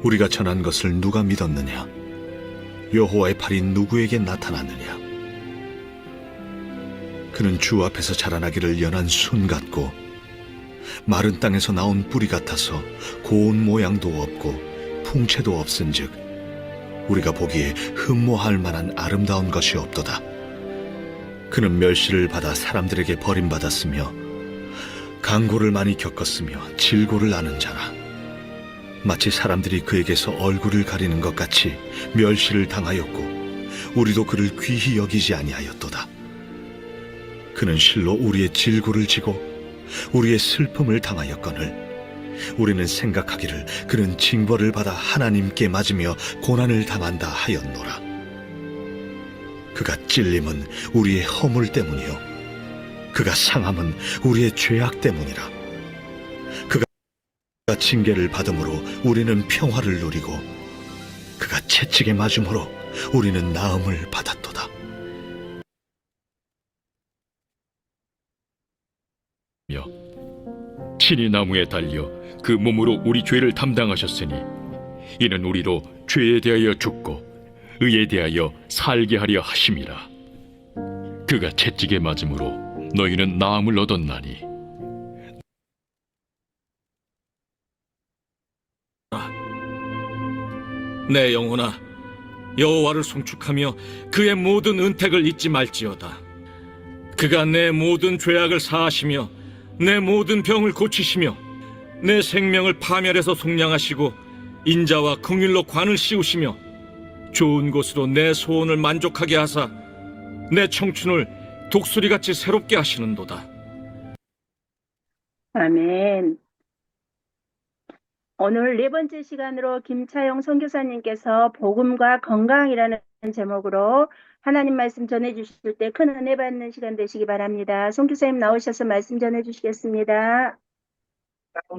우리가 전한 것을 누가 믿었느냐? 여호와의 팔이 누구에게 나타났느냐? 그는 주 앞에서 자라나기를 연한 순 같고 마른 땅에서 나온 뿌리 같아서 고운 모양도 없고 풍채도 없은즉 우리가 보기에 흠모할 만한 아름다운 것이 없도다. 그는 멸시를 받아 사람들에게 버림받았으며 강고를 많이 겪었으며 질고를 아는 자라. 마치 사람들이 그에게서 얼굴을 가리는 것 같이 멸시를 당하였고 우리도 그를 귀히 여기지 아니하였도다. 그는 실로 우리의 질고를 지고 우리의 슬픔을 당하였거늘 우리는 생각하기를 그는 징벌을 받아 하나님께 맞으며 고난을 당한다 하였노라. 그가 찔림은 우리의 허물 때문이요 그가 상함은 우리의 죄악 때문이라. 그가 징계를 받음으로 우리는 평화를 누리고 그가 채찍에 맞음으로 우리는 나음을 받았도다. 친히 나무에 달려 그 몸으로 우리 죄를 담당하셨으니 이는 우리로 죄에 대하여 죽고 의에 대하여 살게 하려 하심이라. 그가 채찍에 맞음으로 너희는 나음을 얻었나니 내 영혼아, 여호와를 송축하며 그의 모든 은택을 잊지 말지어다. 그가 내 모든 죄악을 사하시며 내 모든 병을 고치시며 내 생명을 파멸해서 속량하시고 인자와 긍휼로 관을 씌우시며 좋은 곳으로 내 소원을 만족하게 하사 내 청춘을 독수리같이 새롭게 하시는도다. 아멘. 오늘 네 번째 시간으로 김차영 선교사님께서 복음과 건강이라는 제목으로 하나님 말씀 전해주실 때 큰 은혜 받는 시간 되시기 바랍니다. 선교사님 나오셔서 말씀 전해주시겠습니다.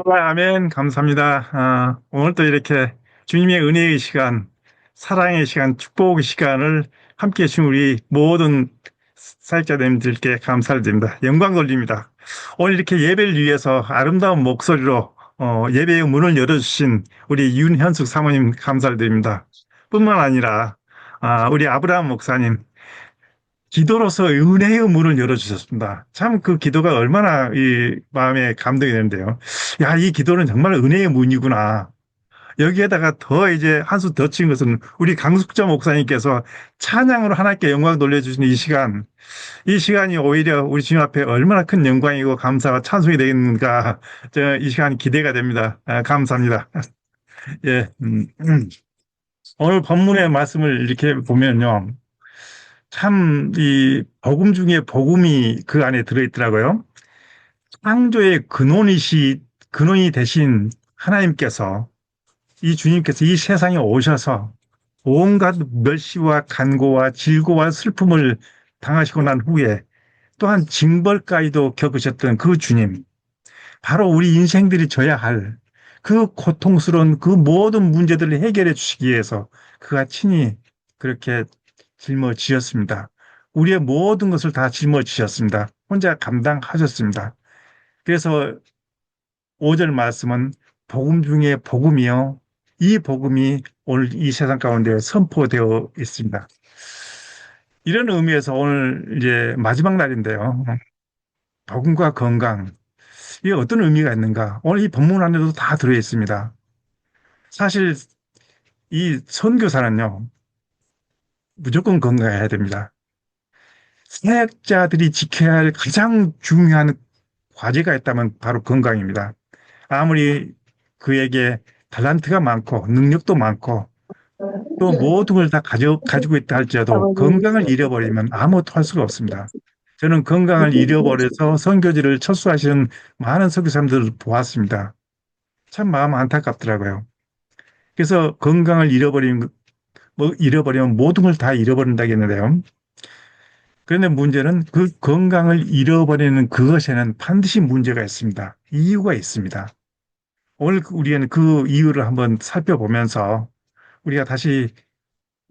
아멘. 감사합니다. 오늘 또 이렇게 주님의 은혜의 시간, 사랑의 시간, 축복의 시간을 함께 해주신 우리 모든 사역자님들께 감사를 드립니다. 영광 돌립니다. 오늘 이렇게 예배를 위해서 아름다운 목소리로 예배의 문을 열어주신 우리 윤현숙 사모님 감사를 드립니다. 뿐만 아니라 우리 아브라함 목사님 기도로서 은혜의 문을 열어주셨습니다. 참 그 기도가 얼마나 이 마음에 감동이 되는데요. 야, 이 기도는 정말 은혜의 문이구나. 여기에다가 더 이제 한 수 더 친 것은 우리 강숙자 목사님께서 찬양으로 하나님께 영광 돌려주신 이 시간이 오히려 우리 주님 앞에 얼마나 큰 영광이고 감사와 찬송이 되겠는가. 이 시간이 기대가 됩니다. 감사합니다. 예, 오늘 본문의 말씀을 이렇게 보면요. 참, 이 복음 중에 복음이 그 안에 들어있더라고요. 창조의 근원이 되신 하나님께서 이 주님께서 이 세상에 오셔서 온갖 멸시와 간고와 질고와 슬픔을 당하시고 난 후에 또한 징벌까지도 겪으셨던 그 주님, 바로 우리 인생들이 져야 할 그 고통스러운 그 모든 문제들을 해결해 주시기 위해서 그가 친히 그렇게 짊어지셨습니다. 우리의 모든 것을 다 짊어지셨습니다. 혼자 감당하셨습니다. 그래서 5절 말씀은 복음 중에 복음이요. 이 복음이 오늘 이 세상 가운데 선포되어 있습니다. 이런 의미에서 오늘 이제 마지막 날인데요. 복음과 건강. 이게 어떤 의미가 있는가? 오늘 이 본문 안에도 다 들어 있습니다. 사실 이 선교사는요. 무조건 건강해야 됩니다. 사역자들이 지켜야 할 가장 중요한 과제가 있다면 바로 건강입니다. 아무리 그에게 탤런트가 많고 능력도 많고 또 모든 걸 다 가지고 있다 할지라도 건강을 잃어버리면 아무것도 할 수가 없습니다. 저는 건강을 잃어버려서 선교지를 철수하시는 많은 선교사님들을 보았습니다. 참 마음 안타깝더라고요. 그래서 건강을 잃어버리면 모든 걸 다 잃어버린다겠는데요. 그런데 문제는 그 건강을 잃어버리는 그것에는 반드시 문제가 있습니다. 이유가 있습니다. 오늘 우리는 그 이유를 한번 살펴보면서 우리가 다시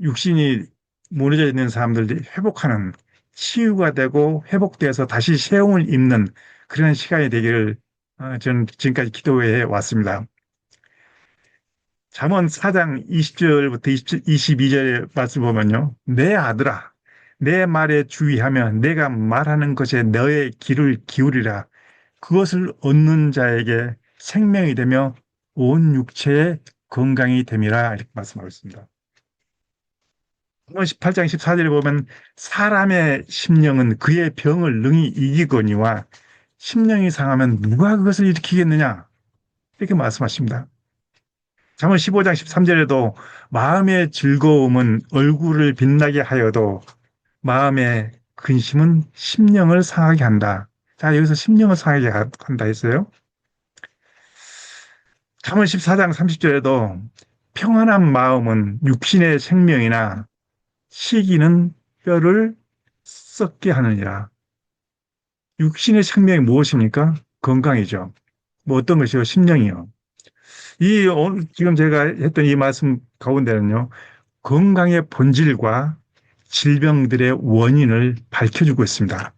육신이 무너져 있는 사람들이 회복하는 치유가 되고 회복돼서 다시 새로움을 입는 그런 시간이 되기를 저는 지금까지 기도해 왔습니다. 잠언 4장 20절부터 22절의 말씀 보면요. 내 아들아, 내 말에 주의하면 내가 말하는 것에 너의 귀를 기울이라. 그것을 얻는 자에게 생명이 되며 온 육체의 건강이 됨이라. 이렇게 말씀하고 있습니다. 잠언 18장 14절에 보면 사람의 심령은 그의 병을 능히 이기거니와 심령이 상하면 누가 그것을 일으키겠느냐? 이렇게 말씀하십니다. 잠언 15장 13절에도 마음의 즐거움은 얼굴을 빛나게 하여도 마음의 근심은 심령을 상하게 한다. 자, 여기서 심령을 상하게 한다 했어요. 잠언 14장 30절에도 평안한 마음은 육신의 생명이나 시기는 뼈를 썩게 하느니라. 육신의 생명이 무엇입니까? 건강이죠. 뭐 어떤 것이요? 심령이요. 지금 제가 했던 이 말씀 가운데는요, 건강의 본질과 질병들의 원인을 밝혀주고 있습니다.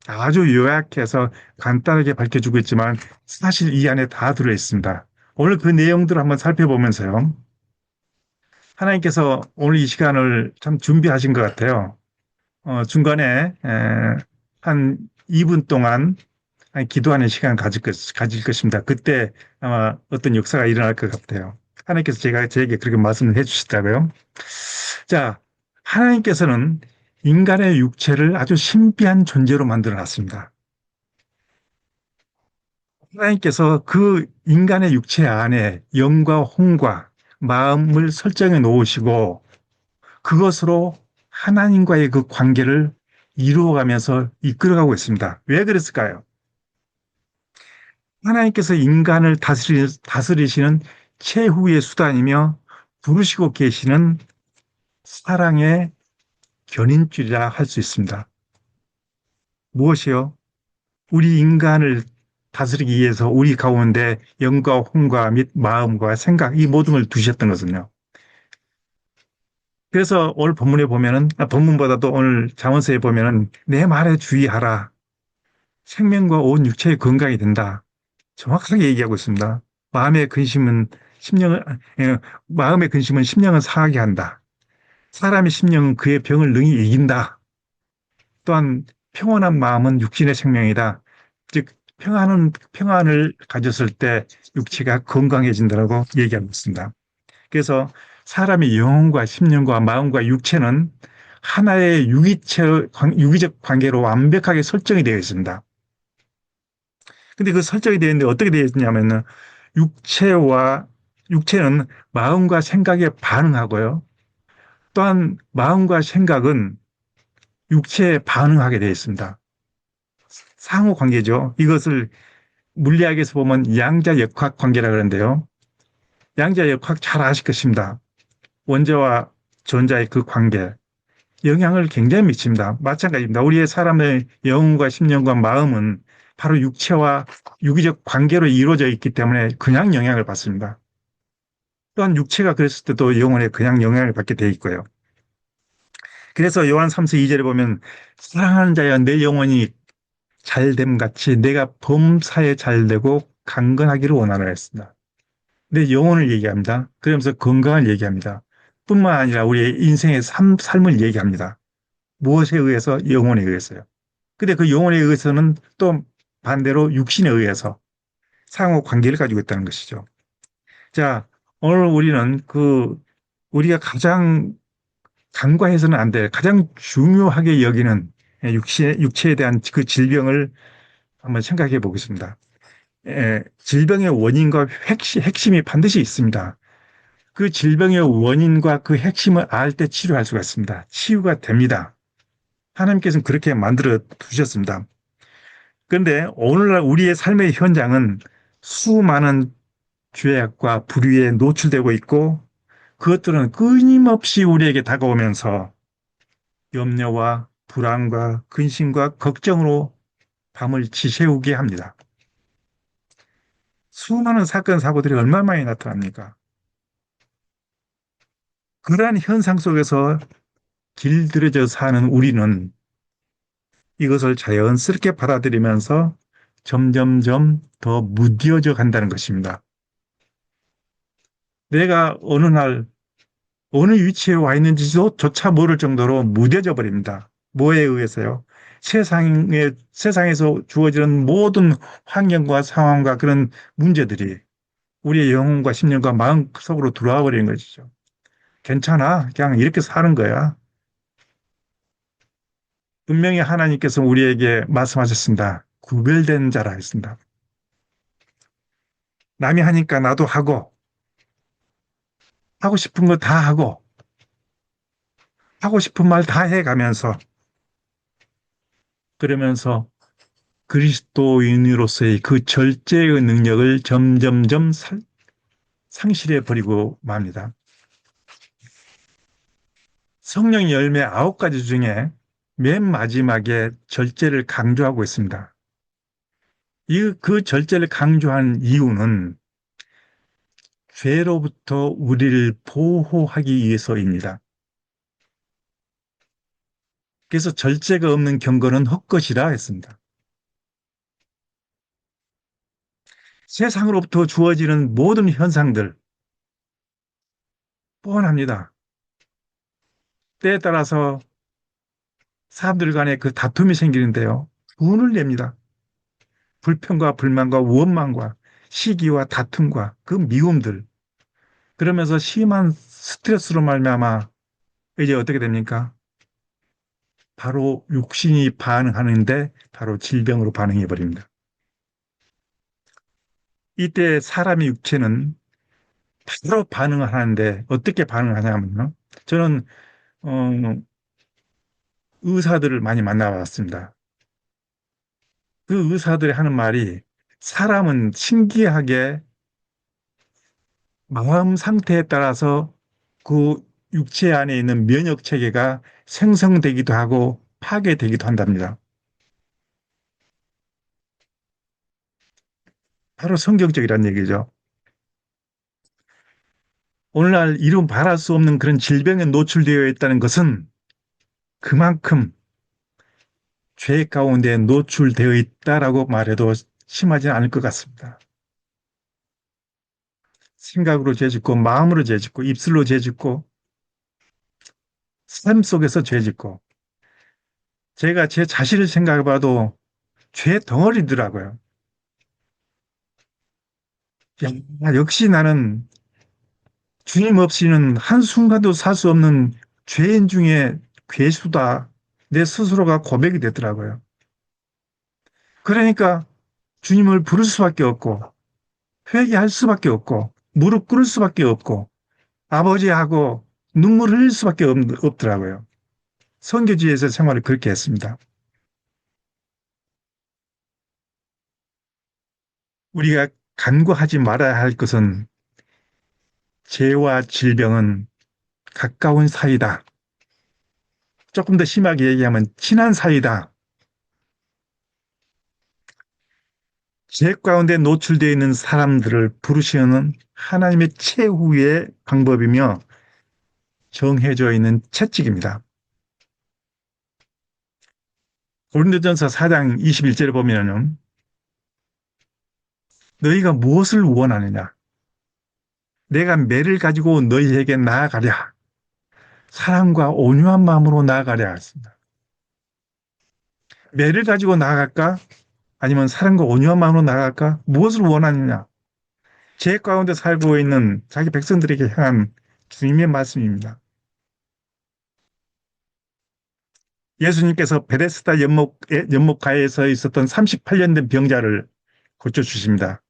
아주 요약해서 간단하게 밝혀주고 있지만 사실 이 안에 다 들어있습니다. 오늘 그 내용들을 한번 살펴보면서요, 하나님께서 오늘 이 시간을 참 준비하신 것 같아요. 중간에 한 2분 동안 기도하는 시간 가질 것입니다. 그때 아마 어떤 역사가 일어날 것 같아요. 하나님께서 저에게 그렇게 말씀을 해주시더라고요. 자, 하나님께서는 인간의 육체를 아주 신비한 존재로 만들어 놨습니다. 하나님께서 그 인간의 육체 안에 영과 혼과 마음을 설정해 놓으시고 그것으로 하나님과의 그 관계를 이루어가면서 이끌어가고 있습니다. 왜 그랬을까요? 하나님께서 인간을 다스리시는 최후의 수단이며 부르시고 계시는 사랑의 견인줄이라 할 수 있습니다. 무엇이요? 우리 인간을 다스리기 위해서 우리 가운데 영과 혼과 및 마음과 생각 이 모든 걸 두셨던 것은요. 그래서 오늘 본문에 보면은 본문보다도 오늘 잠언서에 보면은 내 말에 주의하라. 생명과 온 육체의 건강이 된다. 정확하게 얘기하고 있습니다. 마음의 근심은 심령을 상하게 한다. 사람의 심령은 그의 병을 능히 이긴다. 또한 평온한 마음은 육신의 생명이다. 즉 평안을 가졌을 때 육체가 건강해진다고 얘기하고 있습니다. 그래서 사람의 영혼과 심령과 마음과 육체는 하나의 유기적 관계로 완벽하게 설정이 되어 있습니다. 근데 그 설정이 되어 있는데 어떻게 되어 있냐면은 육체는 마음과 생각에 반응하고요. 또한 마음과 생각은 육체에 반응하게 되어 있습니다. 상호 관계죠. 이것을 물리학에서 보면 양자역학 관계라 그러는데요. 양자역학 잘 아실 것입니다. 원자와 전자의 그 관계, 영향을 굉장히 미칩니다. 마찬가지입니다. 우리의 사람의 영혼과 심령과 마음은 바로 육체와 유기적 관계로 이루어져 있기 때문에 그냥 영향을 받습니다. 또한 육체가 그랬을 때도 영혼에 그냥 영향을 받게 돼 있고요. 그래서 요한 3서 2절에 보면 사랑하는 자여 내 영혼이 잘됨 같이 내가 범사에 잘되고 강건하기를 원하노라 했습니다. 내 영혼을 얘기합니다. 그러면서 건강을 얘기합니다. 뿐만 아니라 우리의 인생의 삶을 얘기합니다. 무엇에 의해서? 영혼에 의해서요. 근데 그 영혼에 의해서는 또 반대로 육신에 의해서 상호 관계를 가지고 있다는 것이죠. 자, 오늘 우리는 우리가 가장 간과해서는 안 될, 가장 중요하게 여기는 육체에 대한 그 질병을 한번 생각해 보겠습니다. 질병의 원인과 핵심이 반드시 있습니다. 그 질병의 원인과 그 핵심을 알 때 치료할 수가 있습니다. 치유가 됩니다. 하나님께서는 그렇게 만들어 두셨습니다. 그런데 오늘날 우리의 삶의 현장은 수많은 죄악과 불의에 노출되고 있고 그것들은 끊임없이 우리에게 다가오면서 염려와 불안과 근심과 걱정으로 밤을 지새우게 합니다. 수많은 사건, 사고들이 얼마나 많이 나타납니까? 그러한 현상 속에서 길들여져 사는 우리는 이것을 자연스럽게 받아들이면서 점점점 더 무뎌져 간다는 것입니다. 내가 어느 날 어느 위치에 와 있는지조차 모를 정도로 무뎌져 버립니다. 뭐에 의해서요? 세상에서 주어지는 모든 환경과 상황과 그런 문제들이 우리의 영혼과 심령과 마음 속으로 들어와 버리는 것이죠. 괜찮아. 그냥 이렇게 사는 거야. 분명히 하나님께서 우리에게 말씀하셨습니다. 구별된 자라 했습니다. 남이 하니까 나도 하고 싶은 거 다 하고 싶은 말 다 해가면서, 그러면서 그리스도인으로서의 그 절제의 능력을 점점점 상실해 버리고 맙니다. 성령 열매 9가지 중에 맨 마지막에 절제를 강조하고 있습니다. 그 절제를 강조한 이유는 죄로부터 우리를 보호하기 위해서입니다. 그래서 절제가 없는 경건은 헛것이라 했습니다. 세상으로부터 주어지는 모든 현상들 뻔합니다. 때에 따라서 사람들 간에 그 다툼이 생기는데요. 분을 냅니다. 불평과 불만과 원망과 시기와 다툼과 그 미움들. 그러면서 심한 스트레스로 말미암아 이제 어떻게 됩니까? 바로 육신이 반응하는데 바로 질병으로 반응해 버립니다. 이때 사람의 육체는 바로 반응을 하는데 어떻게 반응하냐면요. 저는 의사들을 많이 만나봤습니다. 그 의사들이 하는 말이 사람은 신기하게 마음 상태에 따라서 그 육체 안에 있는 면역 체계가 생성되기도 하고 파괴되기도 한답니다. 바로 성경적이란 얘기죠. 오늘날 이루 말할 수 없는 그런 질병에 노출되어 있다는 것은 그만큼 죄 가운데 노출되어 있다라고 말해도 심하지 않을 것 같습니다. 생각으로 죄짓고 마음으로 죄짓고 입술로 죄짓고 삶 속에서 죄짓고 제가 제 자신을 생각해봐도 죄 덩어리더라고요. 역시 나는 주님 없이는 한순간도 살 수 없는 죄인 중에 괴수다. 내 스스로가 고백이 되더라고요. 그러니까 주님을 부를 수밖에 없고 회개할 수밖에 없고 무릎 꿇을 수밖에 없고 아버지하고 눈물 흘릴 수밖에 없더라고요. 선교지에서 생활을 그렇게 했습니다. 우리가 간과하지 말아야 할 것은 죄와 질병은 가까운 사이다. 조금 더 심하게 얘기하면 친한 사이다. 죄 가운데 노출되어 있는 사람들을 부르시는 하나님의 최후의 방법이며 정해져 있는 채찍입니다. 고린도전서 4장 21절에 보면은 너희가 무엇을 원하느냐? 내가 매를 가지고 너희에게 나아가랴. 사랑과 온유한 마음으로 나아가랴 했습니다. 매를 가지고 나아갈까? 아니면 사랑과 온유한 마음으로 나아갈까? 무엇을 원하느냐? 죄 가운데 살고 있는 자기 백성들에게 향한 주님의 말씀입니다. 예수님께서 베데스다 연못가에서 있었던 38년 된 병자를 고쳐주십니다.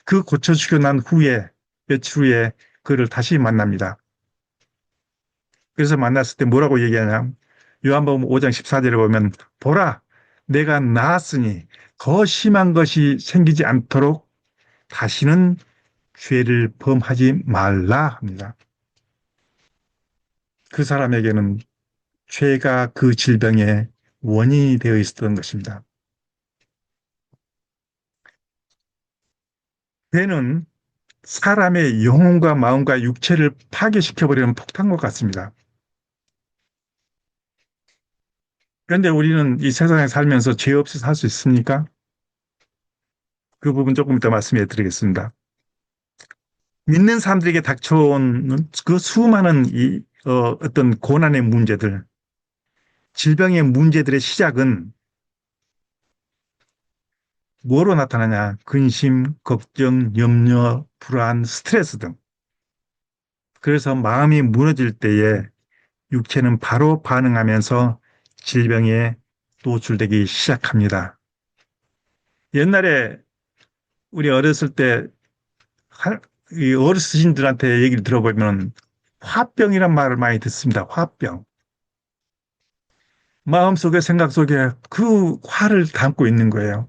그 고쳐주고 난 후에 며칠 후에 그를 다시 만납니다. 그래서 만났을 때 뭐라고 얘기하냐? 요한복음 5장 14절에 보면 보라 내가 나았으니 더 심한 것이 생기지 않도록 다시는 죄를 범하지 말라 합니다. 그 사람에게는 죄가 그 질병의 원인이 되어 있었던 것입니다. 죄는 사람의 영혼과 마음과 육체를 파괴시켜버리는 폭탄과 같습니다. 그런데 우리는 이 세상에 살면서 죄 없이 살 수 있습니까? 그 부분 조금 이따 말씀해 드리겠습니다. 믿는 사람들에게 닥쳐온 그 수많은 어떤 고난의 문제들, 질병의 문제들의 시작은 뭐로 나타나냐? 근심, 걱정, 염려, 불안, 스트레스 등. 그래서 마음이 무너질 때에 육체는 바로 반응하면서 질병에 노출되기 시작합니다. 옛날에 우리 어렸을 때 이 어르신들한테 얘기를 들어보면 화병이란 말을 많이 듣습니다. 화병. 마음속에 생각 속에 그 화를 담고 있는 거예요.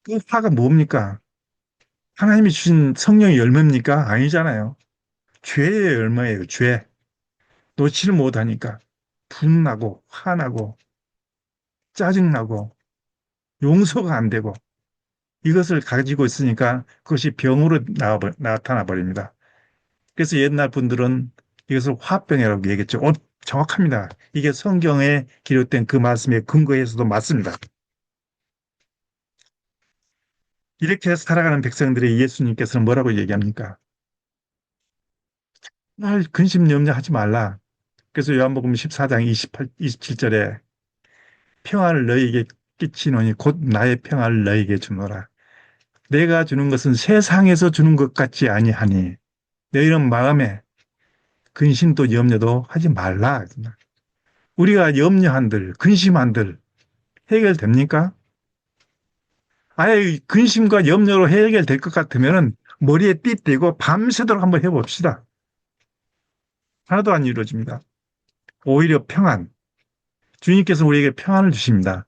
그 화가 뭡니까? 하나님이 주신 성령의 열매입니까? 아니잖아요. 죄의 열매예요. 죄. 놓지를 못하니까 분나고 화나고 짜증나고 용서가 안 되고 이것을 가지고 있으니까 그것이 병으로 나타나 버립니다. 그래서 옛날 분들은 이것을 화병이라고 얘기했죠. 정확합니다. 이게 성경에 기록된 그 말씀에 근거해서도 맞습니다. 이렇게 살아가는 백성들이 예수님께서는 뭐라고 얘기합니까? 날 근심 염려하지 말라. 그래서 요한복음 14장 27절에 평화를 너희에게 끼치노니 곧 나의 평화를 너희에게 주노라. 내가 주는 것은 세상에서 주는 것 같지 아니하니 너희는 마음에 근심도 염려도 하지 말라. 우리가 염려한들 근심한들 해결됩니까? 아예 근심과 염려로 해결될 것 같으면 머리에 띠 떼고 밤새도록 한번 해봅시다. 하나도 안 이루어집니다. 오히려 평안. 주님께서 우리에게 평안을 주십니다.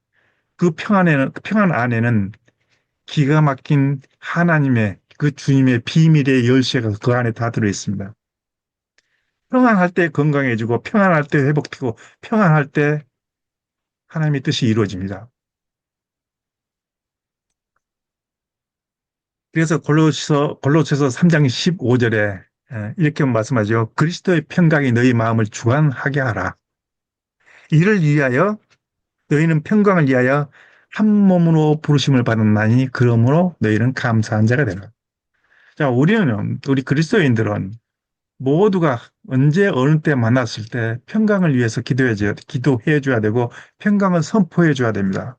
그 평안 안에는 기가 막힌 하나님의 그 주님의 비밀의 열쇠가 그 안에 다 들어있습니다. 평안할 때 건강해지고 평안할 때 회복되고 평안할 때 하나님의 뜻이 이루어집니다. 그래서 골로새서 3장 15절에 이렇게 말씀하죠. 그리스도의 평강이 너희 마음을 주관하게 하라. 이를 위하여 너희는 평강을 위하여 한 몸으로 부르심을 받았나니 그러므로 너희는 감사한 자가 되라. 자, 우리 그리스도인들은 모두가 언제 어느 때 만났을 때 평강을 위해서 기도해 줘야 되고 평강을 선포해 줘야 됩니다.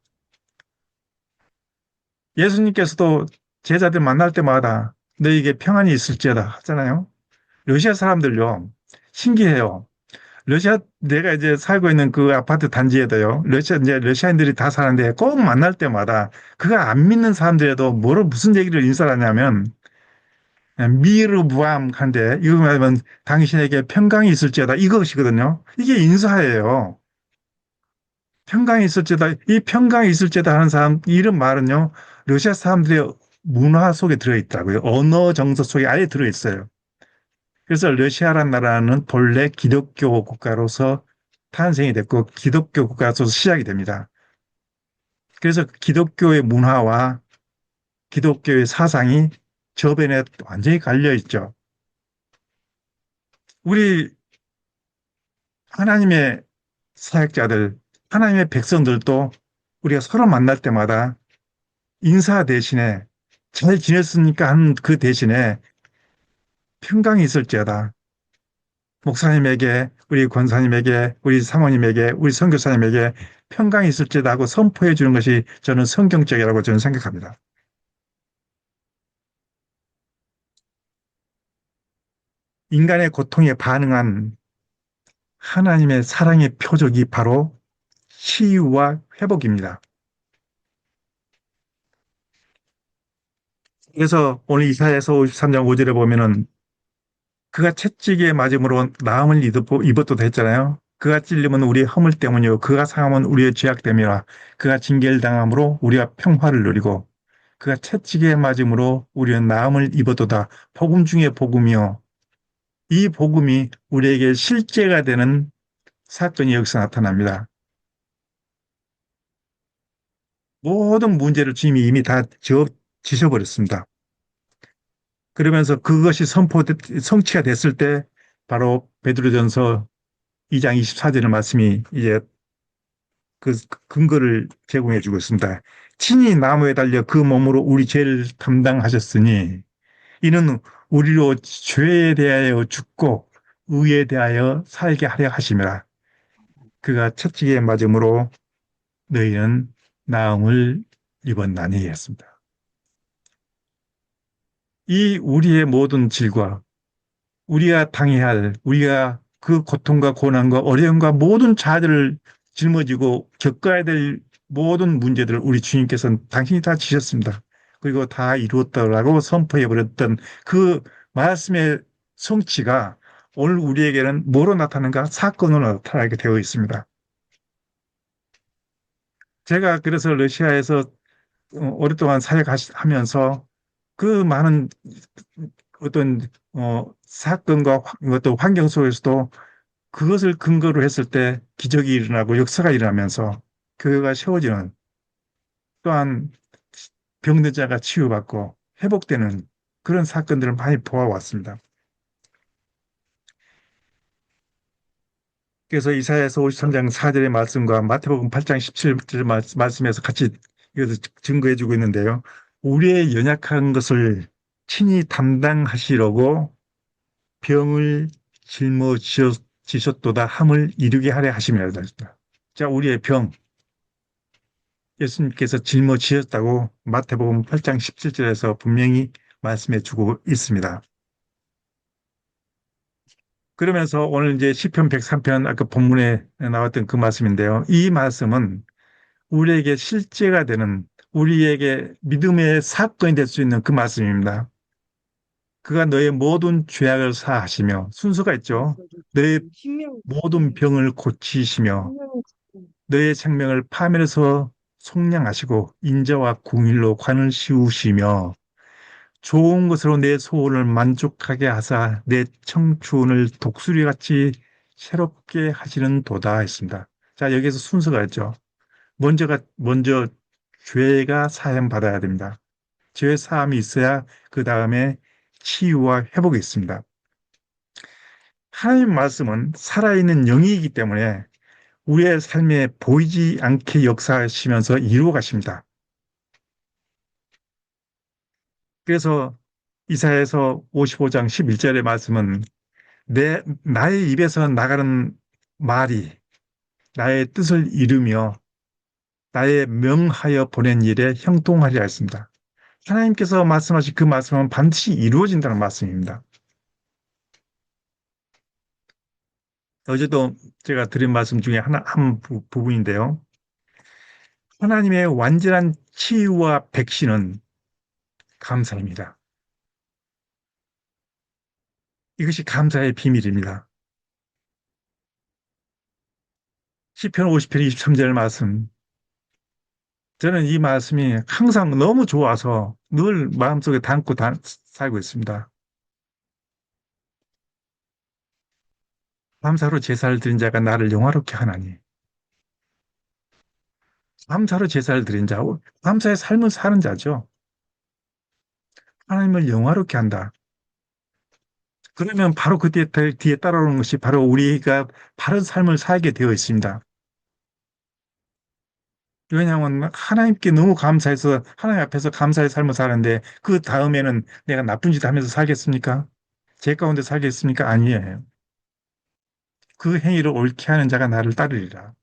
예수님께서도 제자들 만날 때마다 너희에게 평안이 있을지어다 하잖아요. 러시아 사람들요. 신기해요. 내가 이제 살고 있는 그 아파트 단지에도요. 러시아인들이 다 사는데 꼭 만날 때마다 그가 안 믿는 사람들에도 무슨 얘기를 인사를 하냐면 미르부암한데 이거 말하면 당신에게 평강이 있을지어다 이것이거든요. 이게 인사예요. 평강이 있을지어다. 이 평강이 있을지어다 하는 사람 이런 말은요. 러시아 사람들의 문화 속에 들어있다고요. 언어 정서 속에 아예 들어있어요. 그래서 러시아란 나라는 본래 기독교 국가로서 탄생이 됐고 기독교 국가로서 시작이 됩니다. 그래서 기독교의 문화와 기독교의 사상이 저변에 완전히 갈려 있죠. 우리 하나님의 사역자들, 하나님의 백성들도 우리가 서로 만날 때마다 인사 대신에 잘 지냈습니까? 하는 그 대신에 평강이 있을지어다. 목사님에게, 우리 권사님에게, 우리 사모님에게, 우리 선교사님에게 평강이 있을지어다 하고 선포해 주는 것이 저는 성경적이라고 저는 생각합니다. 인간의 고통에 반응한 하나님의 사랑의 표적이 바로 치유와 회복입니다. 그래서 오늘 이사야서 53장 5절에 보면은 그가 채찍에 맞음으로 나음을 입었도다 했잖아요. 그가 찔림은 우리의 허물 때문이요 그가 상함은 우리의 죄악 때문이라. 그가 징계를 당함으로 우리가 평화를 누리고 그가 채찍에 맞음으로 우리는 나음을 입었도다. 복음 중에 복음이요. 이 복음이 우리에게 실제가 되는 사건이 여기서 나타납니다. 모든 문제를 주님이 이미 다 지셔버렸습니다. 그러면서 그것이 성취가 됐을 때 바로 베드로전서 2장 24절의 말씀이 이제 그 근거를 제공해 주고 있습니다. 친히 나무에 달려 그 몸으로 우리 죄를 담당하셨으니 이는 우리로 죄에 대하여 죽고 의에 대하여 살게 하려 하심이라. 그가 채찍에 맞음으로 너희는 나음을 입었나니 했습니다. 이 우리의 모든 질과 우리가 당해야 할, 우리가 그 고통과 고난과 어려움과 모든 자들을 짊어지고 겪어야 될 모든 문제들을 우리 주님께서는 당신이 다 지셨습니다. 그리고 다 이루었다라고 선포해버렸던 그 말씀의 성취가 오늘 우리에게는 뭐로 나타나는가? 사건으로 나타나게 되어 있습니다. 제가 그래서 러시아에서 오랫동안 사역하면서 그 많은 어떤 사건과 어떤 환경 속에서도 그것을 근거로 했을 때 기적이 일어나고 역사가 일어나면서 교회가 세워지는, 또한 병든 자가 치유받고 회복되는 그런 사건들을 많이 보아왔습니다. 그래서 이사야서 53장 4절의 말씀과 마태복음 8장 17절 말씀에서 같이 이것을 증거해주고 있는데요. 우리의 연약한 것을 친히 담당하시려고 병을 짊어지셨도다 함을 이루게 하려 하심이라. 자, 우리의 병, 예수님께서 짊어지셨다고 마태복음 8장 17절에서 분명히 말씀해 주고 있습니다. 그러면서 오늘 이제 시편 103편 아까 본문에 나왔던 그 말씀인데요. 이 말씀은 우리에게 실제가 되는, 우리에게 믿음의 사건이 될 수 있는 그 말씀입니다. 그가 너의 모든 죄악을 사하시며, 순서가 있죠. 너의 모든 병을 고치시며 너의 생명을 파멸에서 속량하시고 인자와 궁일로 관을 씌우시며 좋은 것으로 내 소원을 만족하게 하사 내 청춘을 독수리같이 새롭게 하시는 도다 했습니다. 자, 여기서 순서가 있죠. 먼저 죄가 사함 받아야 됩니다. 죄 사함이 있어야 그 다음에 치유와 회복이 있습니다. 하나님 말씀은 살아있는 영이기 때문에 우리의 삶에 보이지 않게 역사하시면서 이루어 가십니다. 그래서 이사야서 55장 11절의 말씀은 나의 입에서 나가는 말이 나의 뜻을 이루며 나의 명하여 보낸 일에 형통하리라 했습니다. 하나님께서 말씀하신 그 말씀은 반드시 이루어진다는 말씀입니다. 어제도 제가 드린 말씀 중에 한 부분인데요. 하나님의 완전한 치유와 백신은 감사입니다. 이것이 감사의 비밀입니다. 시편 50편 23절 말씀. 저는 이 말씀이 항상 너무 좋아서 늘 마음속에 담고 살고 있습니다. 감사로 제사를 드린 자가 나를 영화롭게 하나니. 감사로 제사를 드린 자, 감사의 삶을 사는 자죠. 하나님을 영화롭게 한다. 그러면 바로 그 뒤에 따라오는 것이 바로 우리가 바른 삶을 살게 되어 있습니다. 왜냐하면 하나님께 너무 감사해서 하나님 앞에서 감사의 삶을 사는데 그 다음에는 내가 나쁜 짓 하면서 살겠습니까? 죄 가운데 살겠습니까? 아니에요. 그 행위를 옳게 하는 자가 나를 따르리라.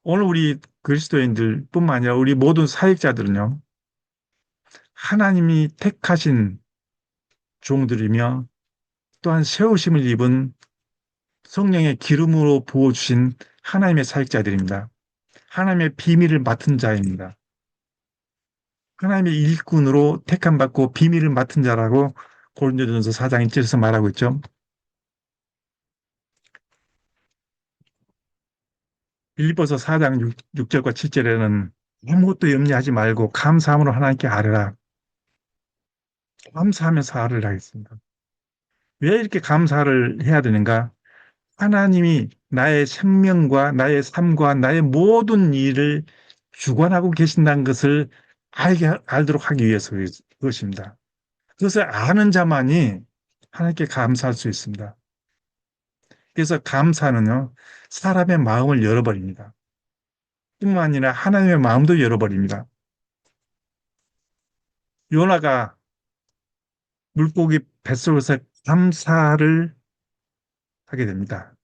오늘 우리 그리스도인들 뿐만 아니라 우리 모든 사역자들은요, 하나님이 택하신 종들이며 또한 세우심을 입은 성령의 기름으로 부어주신 하나님의 사역자들입니다. 하나님의 비밀을 맡은 자입니다. 하나님의 일꾼으로 택함받고 비밀을 맡은 자라고 고린도전서 4장 1절에서 말하고 있죠. 빌립보서 4장 6절과 7절에는 아무것도 염려하지 말고 감사함으로 하나님께 아뢰라. 감사하면서 아뢰라 하겠습니다. 왜 이렇게 감사를 해야 되는가? 하나님이 나의 생명과 나의 삶과 나의 모든 일을 주관하고 계신다는 것을 알도록 하기 위해서 그것입니다. 그것을 아는 자만이 하나님께 감사할 수 있습니다. 그래서 감사는요, 사람의 마음을 열어버립니다. 뿐만 아니라 하나님의 마음도 열어버립니다. 요나가 물고기 뱃속에서 감사를 하게 됩니다.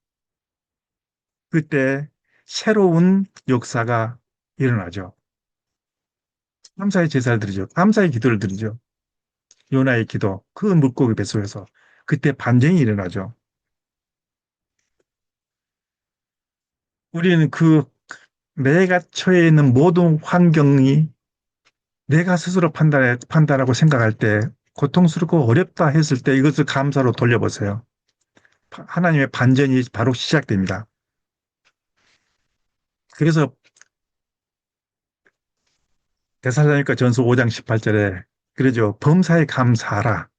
그때 새로운 역사가 일어나죠. 감사의 제사를 드리죠. 감사의 기도를 드리죠. 요나의 기도, 그 물고기 뱃속에서 그때 반전이 일어나죠. 우리는 그 내가 처해 있는 모든 환경이 내가 스스로 판단하고 생각할 때 고통스럽고 어렵다 했을 때 이것을 감사로 돌려보세요. 하나님의 반전이 바로 시작됩니다. 그래서 데살로니가 전서 5장 18절에 그러죠. 범사에 감사하라.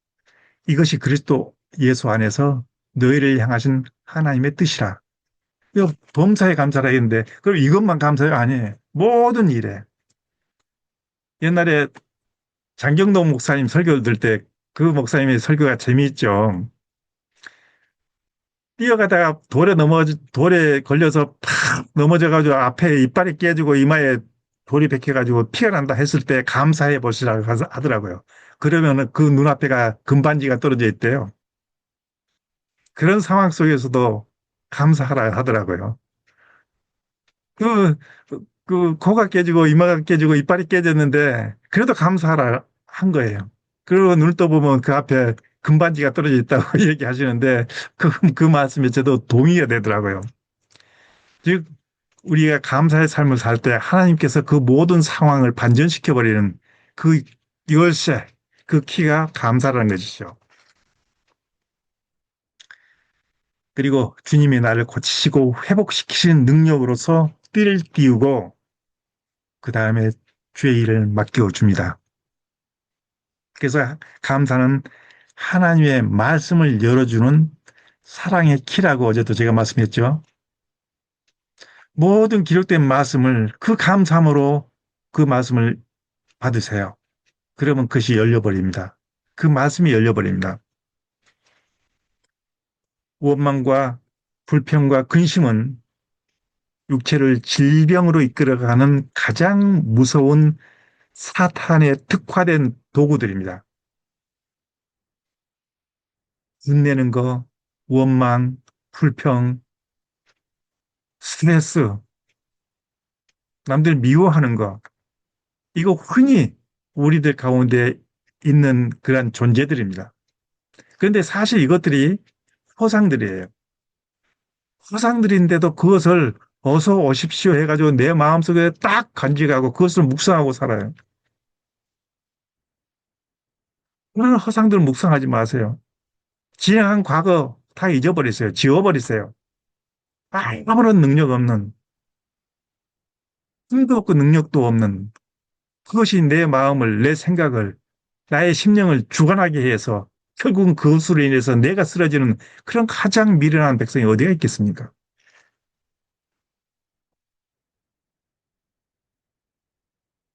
이것이 그리스도 예수 안에서 너희를 향하신 하나님의 뜻이라. 이거 범사에 감사라 했는데 그럼 이것만 감사가 아니에요. 모든 일에. 옛날에 장경동 목사님 설교를 들 때 그 목사님의 설교가 재미있죠. 뛰어가다가 돌에 걸려서 팍 넘어져가지고 앞에 이빨이 깨지고 이마에 돌이 박혀가지고 피가 난다 했을 때 감사해 보시라고 하더라고요. 그러면은 그 눈앞에가 금반지가 떨어져 있대요. 그런 상황 속에서도 감사하라 하더라고요. 그, 코가 깨지고 이마가 깨지고 이빨이 깨졌는데 그래도 감사하라 한 거예요. 그리고 눈을 떠보면 그 앞에 금반지가 떨어져 있다고 얘기하시는데 그 말씀에 저도 동의가 되더라고요. 즉 우리가 감사의 삶을 살 때 하나님께서 그 모든 상황을 반전시켜버리는 그 열쇠, 그 키가 감사라는 것이죠. 그리고 주님이 나를 고치시고 회복시키시는 능력으로서 띠를 띄우고 그 다음에 주의 일을 맡겨줍니다. 그래서 감사는 하나님의 말씀을 열어주는 사랑의 키라고 어제도 제가 말씀했죠. 모든 기록된 말씀을 그 감사함으로 그 말씀을 받으세요. 그러면 그것이 열려버립니다. 그 말씀이 열려버립니다. 원망과 불평과 근심은 육체를 질병으로 이끌어가는 가장 무서운 사탄에 특화된 도구들입니다. 분내는 거, 원망, 불평, 스트레스, 남들 미워하는 거, 이거 흔히 우리들 가운데 있는 그런 존재들입니다. 그런데 사실 이것들이 허상들이에요. 허상들인데도 그것을 어서 오십시오 해가지고 내 마음속에 딱 간직하고 그것을 묵상하고 살아요. 그런 허상들 묵상하지 마세요. 지나간 과거 다 잊어버리세요. 지워버리세요. 아무런 능력 없는, 힘도 없고 능력도 없는 그것이 내 마음을, 내 생각을, 나의 심령을 주관하게 해서 결국은 그것으로 인해서 내가 쓰러지는 그런 가장 미련한 백성이 어디가 있겠습니까?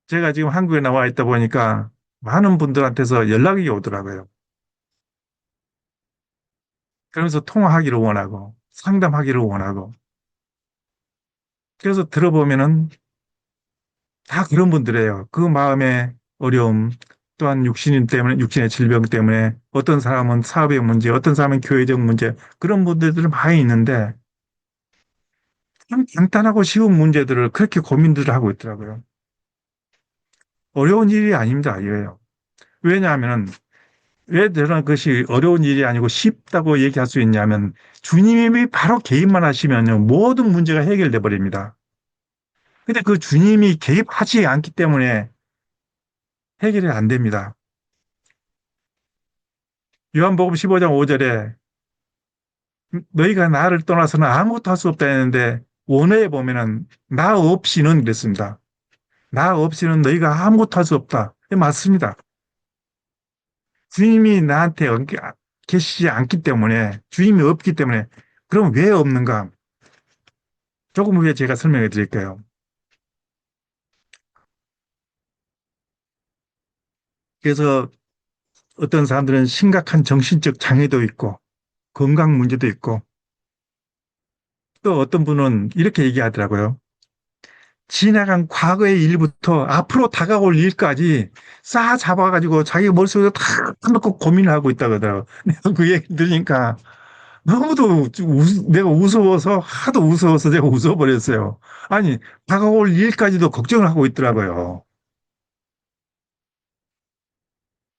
제가 지금 한국에 나와 있다 보니까 많은 분들한테서 연락이 오더라고요. 그러면서 통화하기를 원하고 상담하기를 원하고 그래서 들어보면은 다 그런 분들이에요. 그 마음의 어려움 또한 육신의 질병 때문에 어떤 사람은 사업의 문제, 어떤 사람은 교회적 문제 그런 분들이 많이 있는데 참 간단하고 쉬운 문제들을 그렇게 고민들을 하고 있더라고요. 어려운 일이 아닙니다. 이거예요. 왜냐하면 왜 저는 그것이 어려운 일이 아니고 쉽다고 얘기할 수 있냐면 주님이 바로 개입만 하시면요 모든 문제가 해결돼 버립니다. 근데 그 주님이 개입하지 않기 때문에 해결이 안 됩니다. 요한복음 15장 5절에 너희가 나를 떠나서는 아무것도 할 수 없다 했는데 원어에 보면은 나 없이는 그랬습니다. 나 없이는 너희가 아무것도 할 수 없다. 맞습니다. 주님이 나한테 계시지 않기 때문에 주님이 없기 때문에 그럼 왜 없는가? 조금 후에 제가 설명해 드릴게요. 그래서 어떤 사람들은 심각한 정신적 장애도 있고 건강 문제도 있고 또 어떤 분은 이렇게 얘기하더라고요. 지나간 과거의 일부터 앞으로 다가올 일까지 싹 잡아가지고 자기 머릿속에 다 넣고 고민을 하고 있다 그러더라고. 내가 그 얘기 들으니까 너무도 내가 무서워서 하도 무서워서 내가 웃어버렸어요. 아니, 다가올 일까지도 걱정을 하고 있더라고요.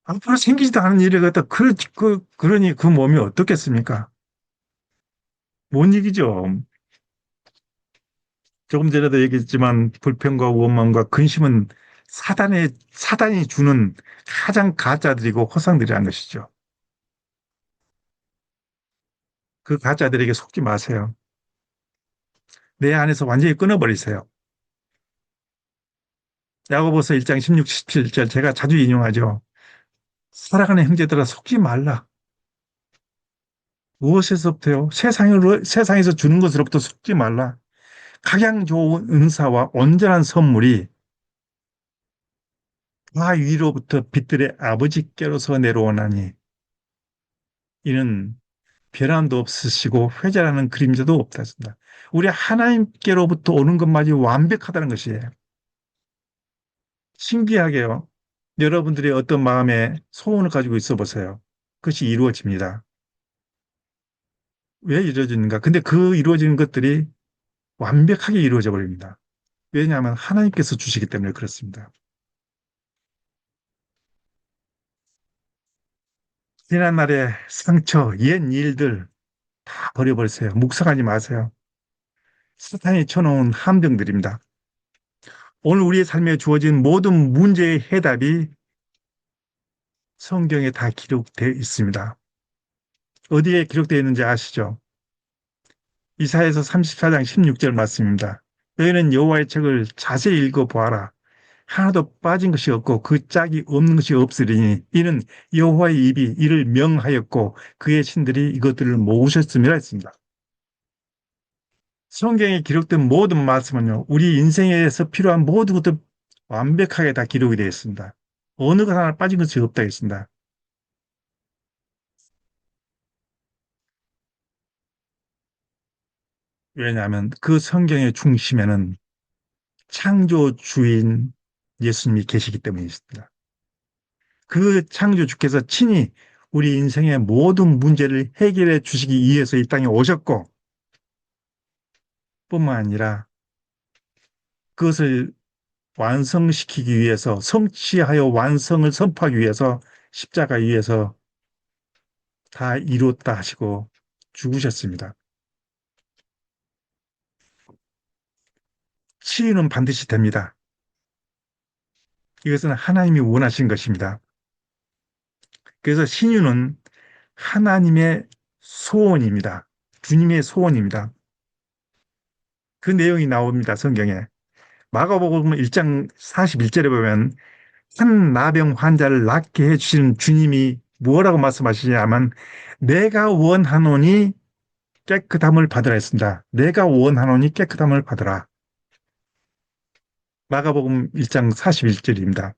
앞으로 생기지도 않은 일을 갖다 그러니 그 몸이 어떻겠습니까? 못 이기죠. 조금 전에도 얘기했지만 불평과 원망과 근심은 사단이 주는 가장 가짜들이고 허상들이라는 것이죠. 그 가짜들에게 속지 마세요. 내 안에서 완전히 끊어버리세요. 야고보서 1장 16, 17절 제가 자주 인용하죠. 사랑하는 형제들아 속지 말라. 무엇에서부터요? 세상에서 주는 것으로부터 속지 말라. 각양 좋은 은사와 온전한 선물이 다 위로부터 빛들의 아버지께로서 내려오나니 이는 변함도 없으시고 회자라는 그림자도 없다. 우리 하나님께로부터 오는 것마저 완벽하다는 것이에요. 신기하게요. 여러분들이 어떤 마음에 소원을 가지고 있어 보세요. 그것이 이루어집니다. 왜 이루어지는가? 근데 그 이루어지는 것들이 완벽하게 이루어져 버립니다. 왜냐하면 하나님께서 주시기 때문에 그렇습니다. 지난날의 상처, 옛 일들 다 버려버리세요. 묵상하지 마세요. 사탄이 쳐놓은 함정들입니다. 오늘 우리의 삶에 주어진 모든 문제의 해답이 성경에 다 기록되어 있습니다. 어디에 기록되어 있는지 아시죠? 이사야서 34장 16절 말씀입니다. 너희는 여호와의 책을 자세히 읽어보아라. 하나도 빠진 것이 없고 그 짝이 없는 것이 없으리니 이는 여호와의 입이 이를 명하였고 그의 신들이 이것들을 모으셨음이라 했습니다. 성경에 기록된 모든 말씀은요, 우리 인생에서 필요한 모든 것도 완벽하게 다 기록이 되어 있습니다. 어느 것 하나 빠진 것이 없다 했습니다. 왜냐하면 그 성경의 중심에는 창조주인 예수님이 계시기 때문이십니다. 그 창조주께서 친히 우리 인생의 모든 문제를 해결해 주시기 위해서 이 땅에 오셨고 뿐만 아니라 그것을 완성시키기 위해서 성취하여 완성을 선포하기 위해서 십자가 위에서 다 이뤘다 하시고 죽으셨습니다. 치유는 반드시 됩니다. 이것은 하나님이 원하신 것입니다. 그래서 신유는 하나님의 소원입니다. 주님의 소원입니다. 그 내용이 나옵니다. 성경에. 마가복음 1장 41절에 보면 한 나병 환자를 낫게 해주시는 주님이 뭐라고 말씀하시냐면 내가 원하노니 깨끗함을 받으라 했습니다. 내가 원하노니 깨끗함을 받으라. 마가복음 1장 41절입니다.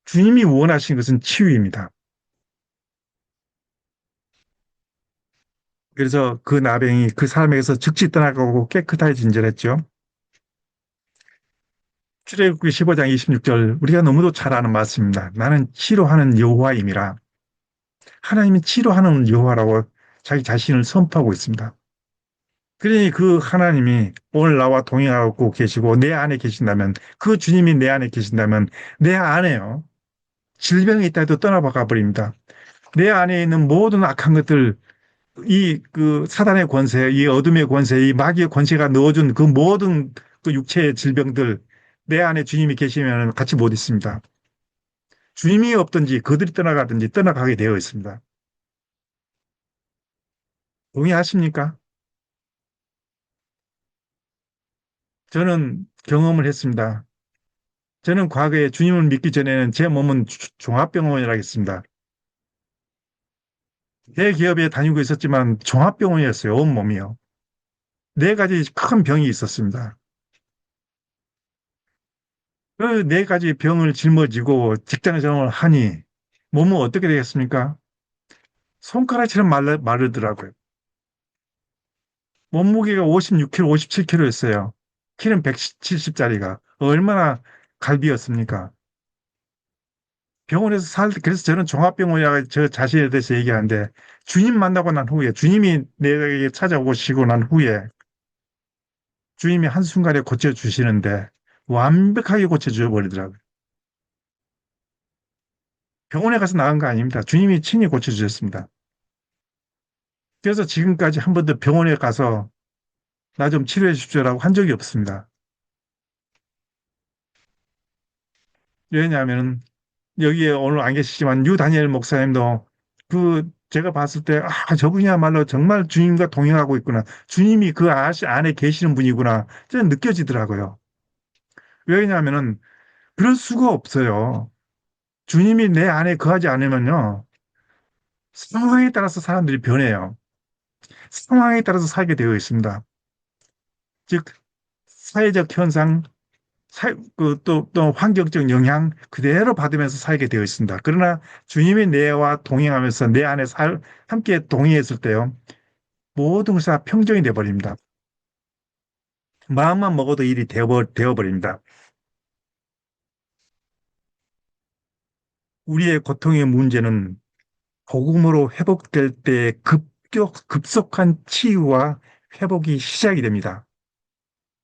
주님이 원하신 것은 치유입니다. 그래서 그 나병이 그 사람에게서 즉시 떠나가고 깨끗해진절했죠. 출애굽기 15장 26절 우리가 너무도 잘 아는 말씀입니다. 나는 치료하는 여호와임이라. 하나님이 치료하는 여호와라고 자기 자신을 선포하고 있습니다. 그러니 그 하나님이 오늘 나와 동행하고 계시고 내 안에 계신다면 그 주님이 내 안에 계신다면 내 안에요. 질병이 있다 해도 떠나가 버립니다. 내 안에 있는 모든 악한 것들 이 그 사단의 권세, 이 어둠의 권세, 이 마귀의 권세가 넣어준 그 모든 그 육체의 질병들 내 안에 주님이 계시면 같이 못 있습니다. 주님이 없든지 그들이 떠나가든지 떠나가게 되어 있습니다. 동의하십니까? 저는 경험을 했습니다. 저는 과거에 주님을 믿기 전에는 제 몸은 종합병원이라 했습니다. 대기업에 다니고 있었지만 종합병원이었어요. 온몸이요. 4가지 큰 병이 있었습니다. 그 4가지 병을 짊어지고 직장 생활을 하니 몸은 어떻게 되겠습니까? 손가락처럼 마르더라고요. 몸무게가 56kg, 57kg였어요. 키는 170짜리가 얼마나 갈비였습니까? 병원에서 그래서 저는 종합병원이라고 저 자신에 대해서 얘기하는데, 주님 만나고 난 후에, 주님이 내게 찾아오시고 난 후에, 주님이 한순간에 고쳐주시는데, 완벽하게 고쳐주어버리더라고요. 병원에 가서 나은 거 아닙니다. 주님이 친히 고쳐주셨습니다. 그래서 지금까지 한 번도 병원에 가서 나 좀 치료해 주십시오라고 한 적이 없습니다. 왜냐하면 여기에 오늘 안 계시지만 유 다니엘 목사님도 제가 봤을 때 저분이야말로 정말 주님과 동행하고 있구나. 주님이 그 안에 계시는 분이구나. 저는 느껴지더라고요. 왜냐하면은 그럴 수가 없어요. 주님이 내 안에 거하지 않으면요. 상황에 따라서 사람들이 변해요. 상황에 따라서 살게 되어 있습니다. 즉 사회적 현상, 또 환경적 영향 그대로 받으면서 살게 되어 있습니다. 그러나 주님이 내와 동행하면서 내 안에 함께 동행했을 때요. 모든 것이 다 평정이 되어버립니다. 마음만 먹어도 일이 되어버립니다. 우리의 고통의 문제는 복음으로 회복될 때 급속한 치유와 회복이 시작이 됩니다.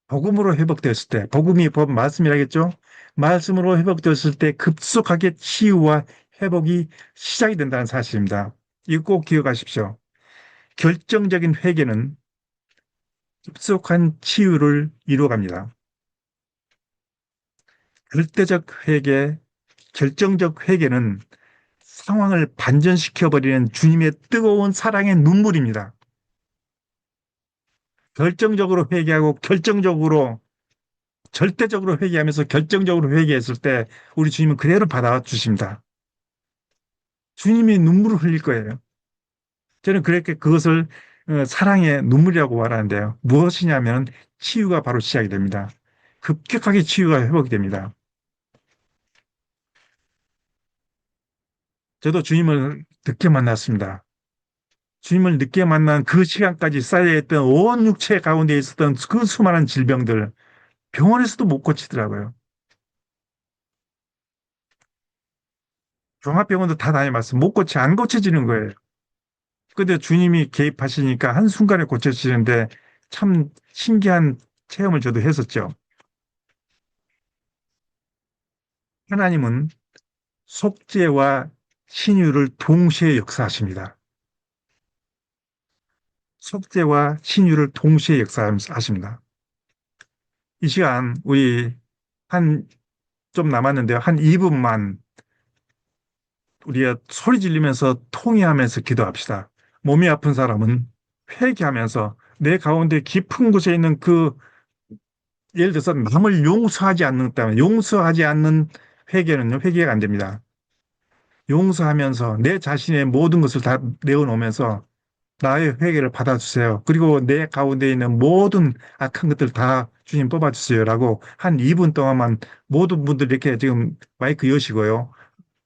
복음으로 회복되었을 때, 복음이 말씀이라겠죠? 말씀으로 회복되었을 때 급속하게 치유와 회복이 시작이 된다는 사실입니다. 이거 꼭 기억하십시오. 결정적인 회개는 급속한 치유를 이루어갑니다. 절대적 회개, 결정적 회개는 상황을 반전시켜버리는 주님의 뜨거운 사랑의 눈물입니다. 결정적으로 회개하고 절대적으로 회개하면서 결정적으로 회개했을 때 우리 주님은 그대로 받아주십니다. 주님이 눈물을 흘릴 거예요. 저는 그렇게 그것을 사랑의 눈물이라고 말하는데요. 무엇이냐면 치유가 바로 시작이 됩니다. 급격하게 치유가 회복이 됩니다. 저도 주님을 늦게 만났습니다. 주님을 늦게 만난 그 시간까지 쌓여있던 온 육체 가운데 있었던 그 수많은 질병들, 병원에서도 못 고치더라고요. 종합병원도 다 다녀봤어요. 안 고쳐지는 거예요. 근데 주님이 개입하시니까 한순간에 고쳐지는데 참 신기한 체험을 저도 했었죠. 하나님은 속죄와 신유를 동시에 역사하십니다. 속죄와 신유를 동시에 역사하십니다. 이 시간 우리 좀 남았는데요. 한 2분만 우리가 소리 지르면서 통회하면서 기도합시다. 몸이 아픈 사람은 회개하면서 내 가운데 깊은 곳에 있는 예를 들어서 남을 용서하지 않는 회개는요, 회개가 안 됩니다. 용서하면서 내 자신의 모든 것을 다 내어놓으면서 나의 회개를 받아주세요. 그리고 내 가운데 있는 모든 악한 것들 다 주님 뽑아주세요라고 한 2분 동안만 모든 분들 이렇게 지금 마이크 여시고요.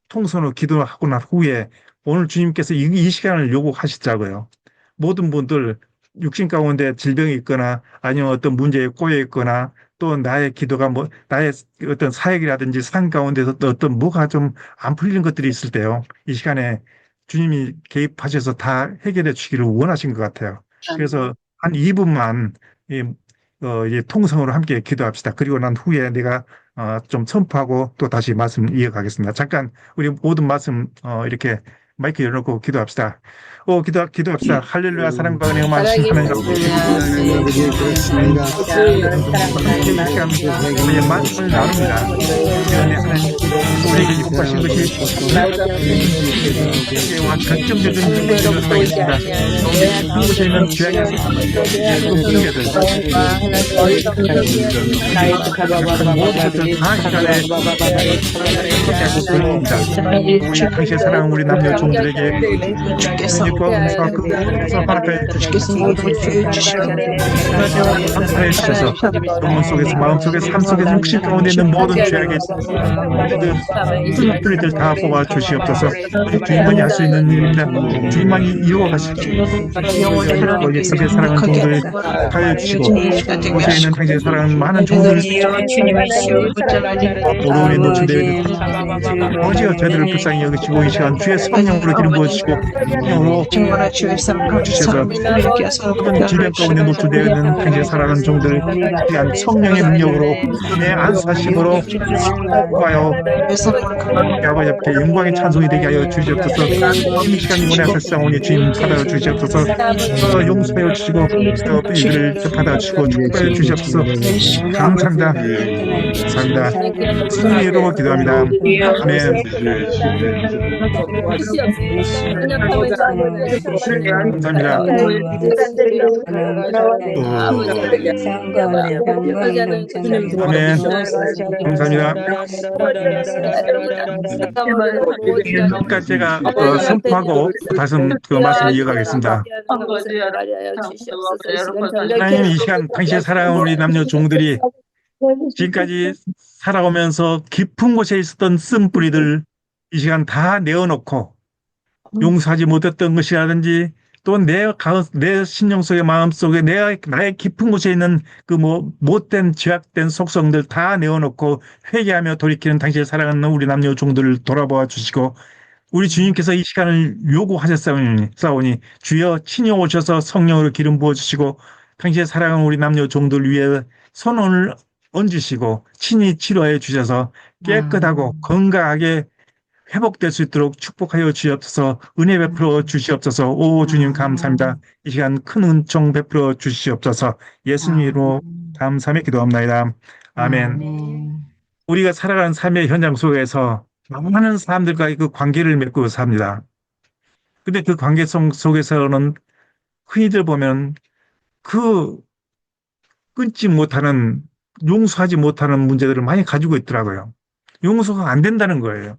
통성으로 기도하고 난 후에 오늘 주님께서 이 시간을 요구하시더라고요. 모든 분들 육신 가운데 질병이 있거나 아니면 어떤 문제에 꼬여 있거나 또 나의 기도가 나의 어떤 사역이라든지 삶 가운데서 또 어떤 뭐가 좀 안 풀리는 것들이 있을 때요. 이 시간에 주님이 개입하셔서 다 해결해 주기를 원하신 것 같아요. 그래서 한 2분만 이 통성으로 함께 기도합시다. 그리고 난 후에 내가 좀 선포하고 또 다시 말씀 이어가겠습니다. 잠깐 우리 모든 말씀 이렇게 마이크 열어놓고 기도합시다. 기도합시다. 할렐루야 사랑과 은혜가 많으신 하나님 아버지 우리의 말씀을 나눕니다. 시간에 하나님 우리에게 요구하신 것이 회개와 결정적인 회개를 하겠습니다. 한 곳에 있는 죄악의 훈계들 모든 것들 다 시간에 회개하고 돌립니다. 우리 당시의 사랑 우리 남녀 종들에게 주님과 은혜와 그 사랑을 주께서 모든 죄를 주시고 감사해 주셔서 영혼 속에서 마음 속에서 삶 속에서 육신 가운데 있는 모든 죄악의 뿌리들 다 뽑아 주시옵소서. 우리 주님만이 할 수 있는 일입니다. 주님만이 이루어 가시고 거기 당신의 사랑하는 종들 하여 주시고 곳에 있는 당신의 사랑하는 많은 종들 어려움에 노출되어 있는 아버지가 저희들을 불쌍히 여기시고 이 시간 주의 성령으로 기름 부어주시고 성령으로 주셔서 모든 질병 가운데 노출되어 있는 당신의 사랑하는 종들 귀한 성령의 능력으로 내 안수하심으로 하여 아버지 앞에 영광의 찬송이 되게 하여 주시옵소서. 이 시간 이번에 하셨사오니 주님 받아 주시옵소서. 용서하여 주시고 이들을 받아 주시고 축복하여 주시옵소서. 감사합니다. 감사합니다. 승리로 기도합니다. 아멘. 감사합니다. 아멘. 감사합니다. 그러니까 제가 선포하고 다시 그 말씀 이어가겠습니다. 하나님 이 시간 당신의 사랑하는 우리 남녀 종들이 지금까지 살아오면서 깊은 곳에 있었던 쓴뿌리들 이 시간 다 내어놓고 용서하지 못했던 것이라든지 또 내 심령 속의 마음 속에 나의 깊은 곳에 있는 그 못된 죄악된 속성들 다 내어놓고 회개하며 돌이키는 당신의 사랑하는 우리 남녀 종들을 돌아보아 주시고 우리 주님께서 이 시간을 요구하셨사오니 주여 친히 오셔서 성령으로 기름 부어주시고 당신의 사랑하는 우리 남녀 종들 위에 손을 얹으시고 친히 치료해 주셔서 깨끗하고 건강하게 회복될 수 있도록 축복하여 주시옵소서. 은혜 베풀어 주시옵소서. 오 주님 감사합니다. 이 시간 큰 은총 베풀어 주시옵소서. 예수님으로 감사하며 기도합니다. 아멘. 우리가 살아가는 삶의 현장 속에서 많은 사람들과 그 관계를 맺고 삽니다. 근데 그 관계성 속에서는 흔히들 보면 그 끊지 못하는 용서하지 못하는 문제들을 많이 가지고 있더라고요. 용서가 안 된다는 거예요.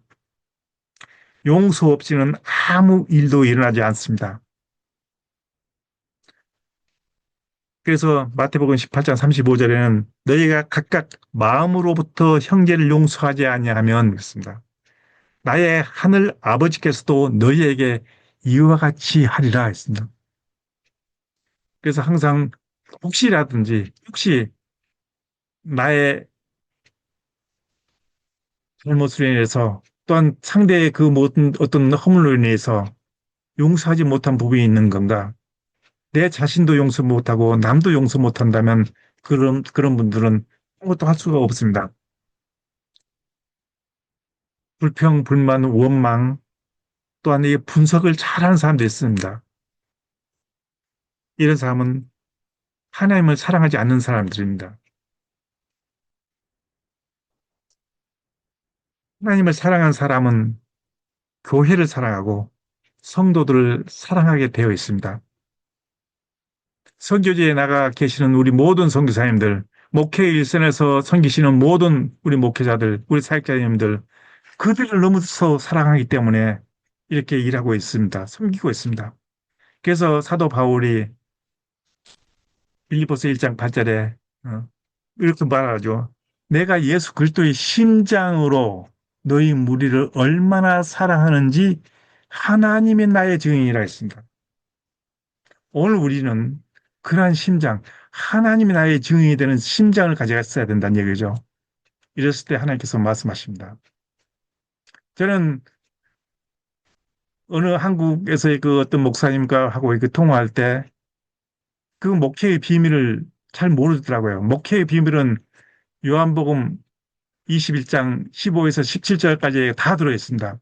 용서 없이는 아무 일도 일어나지 않습니다. 그래서 마태복음 18장 35절에는 너희가 각각 마음으로부터 형제를 용서하지 아니하면 그렇습니다. 나의 하늘 아버지께서도 너희에게 이와 같이 하리라 했습니다. 그래서 항상 혹시 나의 잘못으로 인해서 또한 상대의 그 모든 어떤 허물로 인해서 용서하지 못한 부분이 있는 건가? 내 자신도 용서 못하고 남도 용서 못한다면 그런 분들은 아무것도 할 수가 없습니다. 불평, 불만, 원망 또한 이 분석을 잘하는 사람도 있습니다. 이런 사람은 하나님을 사랑하지 않는 사람들입니다. 하나님을 사랑한 사람은 교회를 사랑하고 성도들을 사랑하게 되어 있습니다. 선교지에 나가 계시는 우리 모든 선교사님들, 목회 일선에서 섬기시는 모든 우리 목회자들, 우리 사역자님들, 그들을 너무 사랑하기 때문에 이렇게 일하고 있습니다. 섬기고 있습니다. 그래서 사도 바울이 빌립보서 1장 8절에 이렇게 말하죠. 내가 예수 그리스도의 심장으로 너희 무리를 얼마나 사랑하는지 하나님이 나의 증인이라 했습니다. 오늘 우리는 그러한 심장, 하나님이 나의 증인이 되는 심장을 가져갔어야 된다는 얘기죠. 이랬을 때 하나님께서 말씀하십니다. 저는 어느 한국에서의 그 어떤 목사님과 하고 통화할 때 그 목회의 비밀을 잘 모르더라고요. 목회의 비밀은 요한복음 21장 15에서 17절까지 다 들어있습니다.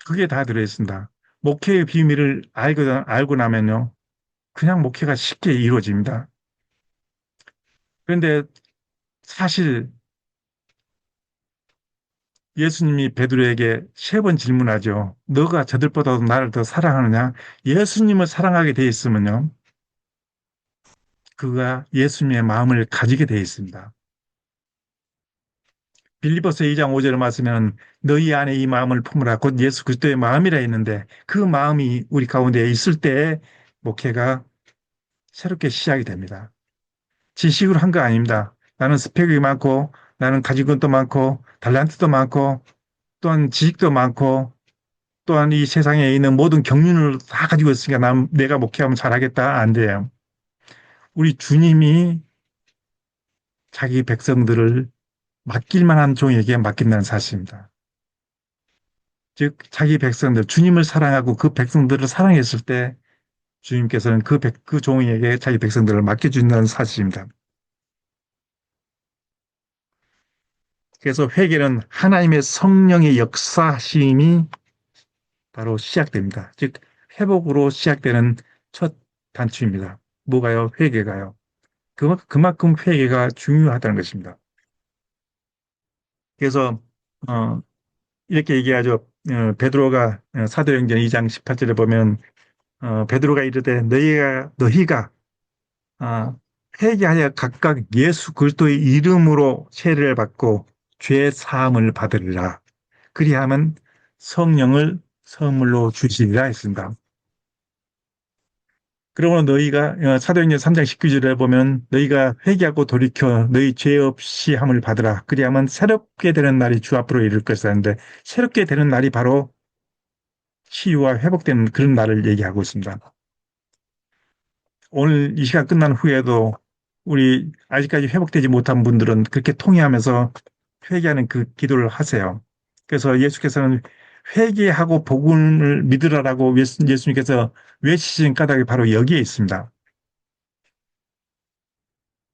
그게 다 들어있습니다. 목회의 비밀을 알고 나면요. 그냥 목회가 쉽게 이루어집니다. 그런데 사실 예수님이 베드로에게 3번 질문하죠. 너가 저들보다도 나를 더 사랑하느냐? 예수님을 사랑하게 돼 있으면요. 그가 예수님의 마음을 가지게 돼 있습니다. 빌립보서 2장 5절을 말씀하면 너희 안에 이 마음을 품으라 곧 예수 그리스도의 마음이라 했는데 그 마음이 우리 가운데 있을 때 목회가 새롭게 시작이 됩니다. 지식으로 한 거 아닙니다. 나는 스펙이 많고 나는 가진 것도 많고 달란트도 많고 또한 지식도 많고 또한 이 세상에 있는 모든 경륜을 다 가지고 있으니까 내가 목회하면 잘하겠다. 안 돼요. 우리 주님이 자기 백성들을 맡길 만한 종에게 맡긴다는 사실입니다. 즉 자기 백성들, 주님을 사랑하고 그 백성들을 사랑했을 때 주님께서는 그 종에게 자기 백성들을 맡겨준다는 사실입니다. 그래서 회개는 하나님의 성령의 역사심이 바로 시작됩니다. 즉 회복으로 시작되는 첫 단추입니다. 뭐가요? 회개가요. 그만큼 회개가 중요하다는 것입니다. 그래서 이렇게 얘기하죠. 베드로가 사도행전 2장 18절에 보면 베드로가 이르되 너희가 회개하여 각각 예수 그리스도의 이름으로 세례를 받고 죄 사함을 받으리라. 그리하면 성령을 선물로 주시리라 했습니다. 그러므로 너희가 사도행전 3장 19절에 보면 너희가 회개하고 돌이켜 너희 죄 없이 함을 받으라. 그리하면 새롭게 되는 날이 주 앞으로 이를 것이라 하는데 새롭게 되는 날이 바로 치유와 회복되는 그런 날을 얘기하고 있습니다. 오늘 이 시간 끝난 후에도 우리 아직까지 회복되지 못한 분들은 그렇게 통회하면서 회개하는 그 기도를 하세요. 그래서 예수께서는 회개하고 복음을 믿으라라고 예수님께서 외치신 까닭이 바로 여기에 있습니다.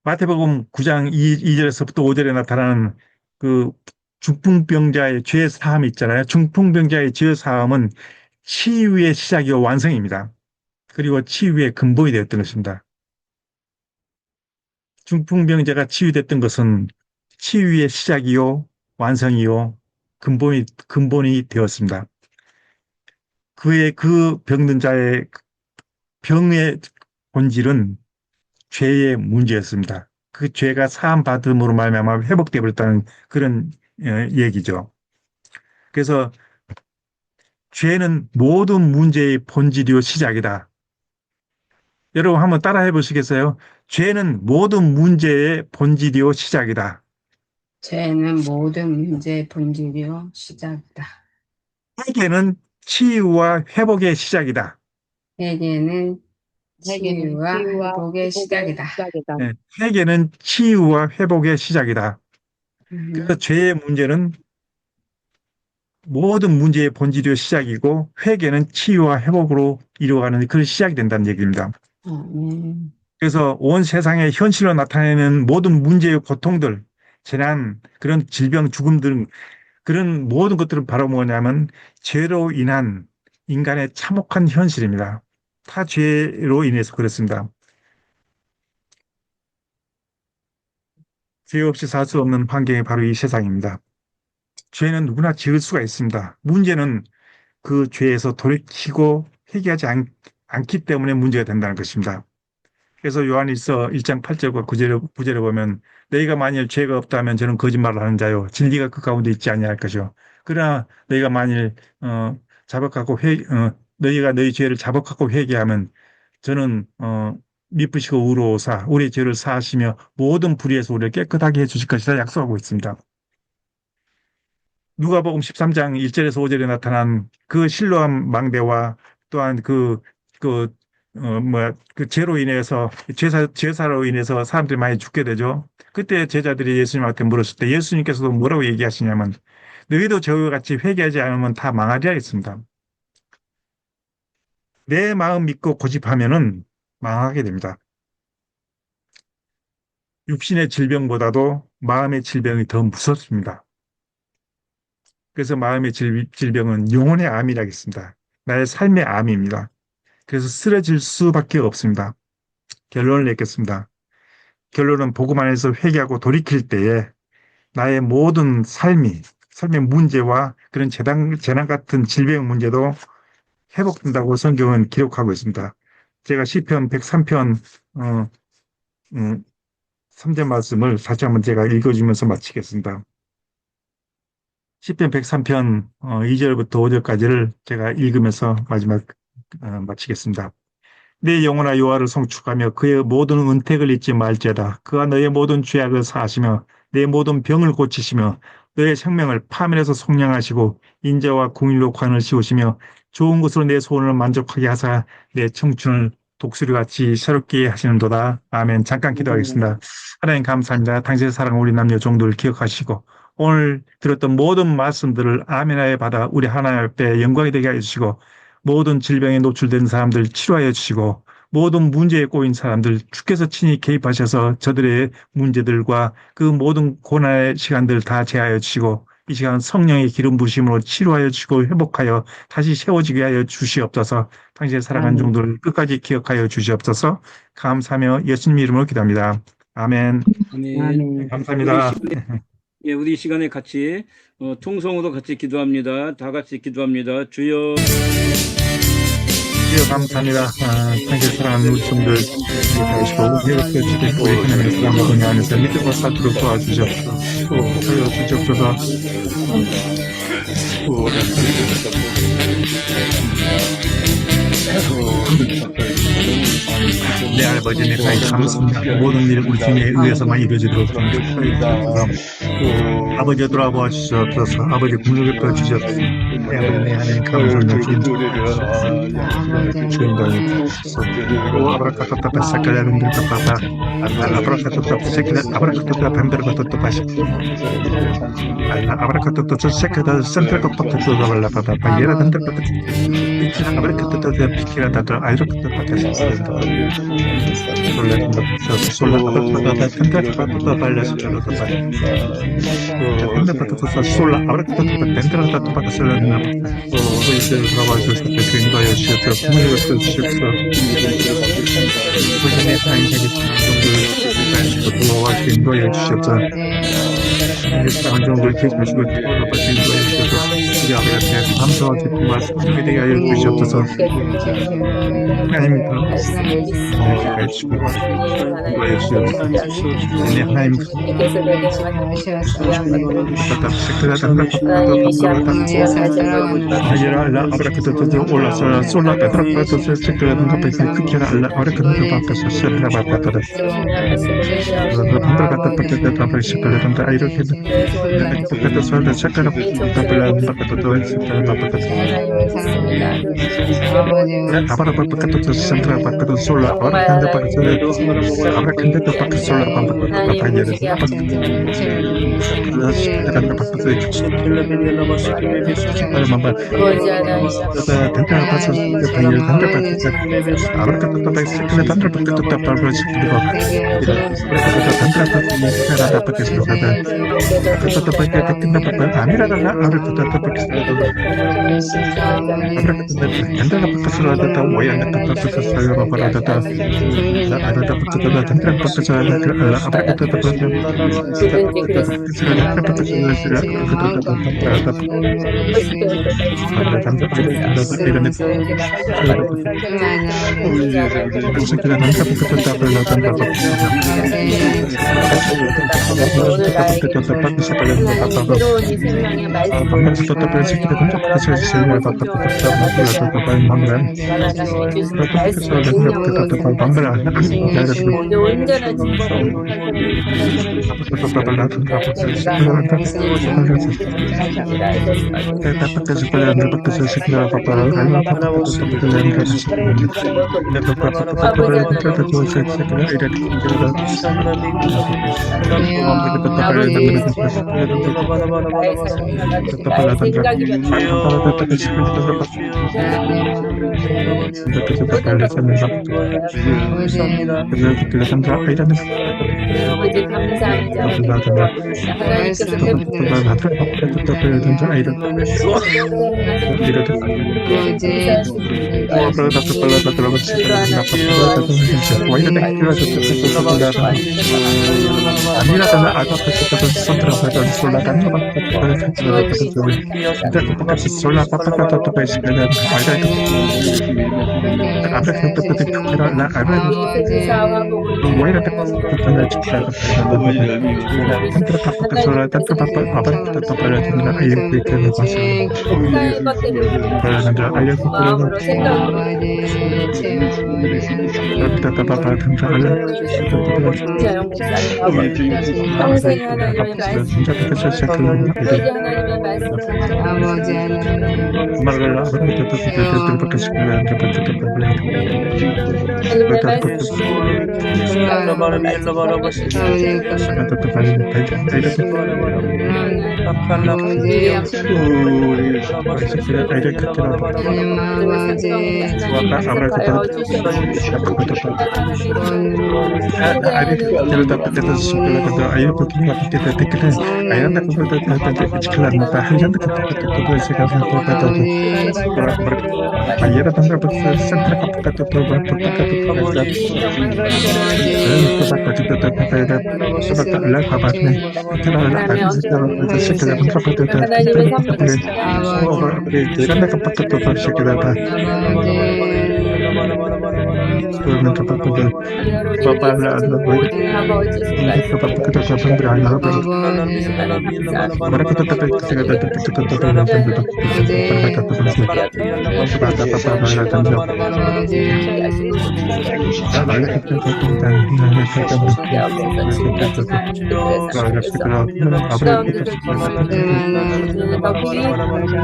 마태복음 9장 2절에서부터 5절에 나타나는 그 중풍병자의 죄 사함이 있잖아요. 중풍병자의 죄 사함은 치유의 시작이요 완성입니다. 그리고 치유의 근본이 되었던 것입니다. 중풍병자가 치유됐던 것은 치유의 시작이요 완성이요 근본이 되었습니다. 그 병든 자의 병의 본질은 죄의 문제였습니다. 그 죄가 사함 받음으로 말미암아 회복되어 버렸다는 그런 얘기죠. 그래서 죄는 모든 문제의 본질이요 시작이다. 여러분 한번 따라해 보시겠어요? 죄는 모든 문제의 본질이요 시작이다. 죄는 모든 문제의 본질이요 시작이다. 회개는 치유와 회복의 시작이다. 회개는 치유와 치유와 회복의 시작이다. 네, 회개는 치유와 회복의 시작이다. 그래서 죄의 문제는 모든 문제의 본질이요 시작이고 회개는 치유와 회복으로 이루어가는 그런 시작이 된다는 얘기입니다. 그래서 온 세상의 현실로 나타내는 모든 문제의 고통들, 재난, 그런 질병, 죽음 등 그런 모든 것들은 바로 뭐냐면 죄로 인한 인간의 참혹한 현실입니다. 다 죄로 인해서 그렇습니다. 죄 없이 살 수 없는 환경이 바로 이 세상입니다. 죄는 누구나 지을 수가 있습니다. 문제는 그 죄에서 돌이키고 회개하지 않기 때문에 문제가 된다는 것입니다. 그래서 요한일서 1장 8절과 9절에 보면 너희가 만일 죄가 없다면 저는 거짓말을 하는 자요 진리가 그 가운데 있지 아니할 것이요. 그러나 너희가 만일 너희가 너희 죄를 자복하고 회개하면 저는 미쁘시고 의로우사 우리의 죄를 사하시며 모든 불의에서 우리를 깨끗하게 해주실 것이라 약속하고 있습니다. 누가복음 13장 1절에서 5절에 나타난 그 실로암 망대와 또한 그 죄로 인해서 죄사로 인해서 사람들이 많이 죽게 되죠. 그때 제자들이 예수님한테 물었을 때 예수님께서도 뭐라고 얘기하시냐면 너희도 저와 같이 회개하지 않으면 다 망하리라 했습니다. 내 마음 믿고 고집하면은 망하게 됩니다. 육신의 질병보다도 마음의 질병이 더 무섭습니다. 그래서 마음의 질병은 영혼의 암이라겠습니다. 나의 삶의 암입니다. 그래서 쓰러질 수밖에 없습니다. 결론을 내겠습니다. 결론은 복음 안에서 회개하고 돌이킬 때에 나의 모든 삶의 문제와 그런 재난 같은 질병 문제도 회복된다고 성경은 기록하고 있습니다. 제가 시편 103편 3절 말씀을 다시 한번 제가 읽어주면서 마치겠습니다. 시편 103편 2절부터 5절까지를 제가 읽으면서 마지막 마치겠습니다. 내 영혼아 여호와를 송축하며 그의 모든 은택을 잊지 말지어다. 그가 너의 모든 죄악을 사하시며 내 모든 병을 고치시며 너의 생명을 파멸에서 속량하시고 인자와 공의로 관을 씌우시며 좋은 것으로 내 소원을 만족하게 하사 내 청춘을 독수리같이 새롭게 하시는도다. 아멘. 잠깐 기도하겠습니다. 하나님 감사합니다. 당신의 사랑 우리 남녀 종들을 기억하시고 오늘 들었던 모든 말씀들을 아멘하여 받아 우리 하나님 앞에 영광이 되게 해주시고 모든 질병에 노출된 사람들 치료하여 주시고 모든 문제에 꼬인 사람들 주께서 친히 개입하셔서 저들의 문제들과 그 모든 고난의 시간들 다 제하여 주시고 이 시간 성령의 기름 부심으로 치료하여 주시고 회복하여 다시 세워지게 하여 주시옵소서. 당신의 사랑하는 종들을 끝까지 기억하여 주시옵소서. 감사하며 예수님 이름으로 기도합니다. 아멘. 아멘. 감사합니다. 예, 우리 이 시간에 같이 통성으로 같이 기도합니다. 다 같이 기도합니다. 주여. 주여 감사합니다. 당신의 사랑하는 우리 종들 기도하시고 회복해 주시고 우리 하나님의 사랑과 은혜 안에서 믿음과 살도록 도와주시옵소서. 도와주시옵소서. 내 아버지 내 사이 감사합니다. 모든 일 우리 주님에 의해서만 이루어지도록 아버지 돌아보아 주시옵소서. 아버지 공격을 펴 주시옵소서. 내 아버지 내 하나님 감사합니다. 주인공이 아브라카타타 사카라는 데타타 아브라카타타 세케다 아브라카타타 벤베르바타타 바시 아브라카타타 세케다 센트라카타타 발라바다 바이에라 벤베르바타 아브라카타타 피키라타타 아이라카타타 솔라 아브라카타타 센트라카타타 발라스라타타 벤베르바타타 솔라 아브라카타타 벤베르바타타 바카셀라나 우리들 가봐주셔서 주인과여 주셔서 부모님을 써주셔서 부모님의 사인에게 정도를 도와와 주인과여 주셔서 사랑하는 종들 계시고 도와와 주인과여 주셔서 우리 아버지한테 감사와 기쁨과 성령이 되게 하여 주시옵소서. 하나님입니다. 하나님께 주시고 인과여 주시옵소서. 네 하나님 아이라 아브라카타타 올라서 솔라 베드라카타타 세크라는 카페스 크키라 알라 아브라카타타 바카서 셀라 바카타다 반드라카타 바카타타 바시카라던다 아이렇게 바카타타 솔라 세크라 바카타라 바카타타 세크라 바카타타 아바라 바카타타 센트라 바카타타 솔라 아브라카타타 바카타타 아브라카타타 바카타타 솔라 바카타타 바이에르 바카타타 세크라 바카타타 mamá tanta pasa de país tanta pasa ahora que tanta pasa que tanta porque tanta para se digo tanta pasa porque se trata que tanta pasa que tanta pasa mira la ahora que tanta pasa ahora que tanta pasa la tanta voy a tanta pasa se va para tanta la tanta pasa tanta pasa se la ahora que tanta 세상의 것들을 마음으로 생각으로 김자영 목사님 아버지 평생 하나님의 말씀 오직 하나님의 말씀 아버지 하나님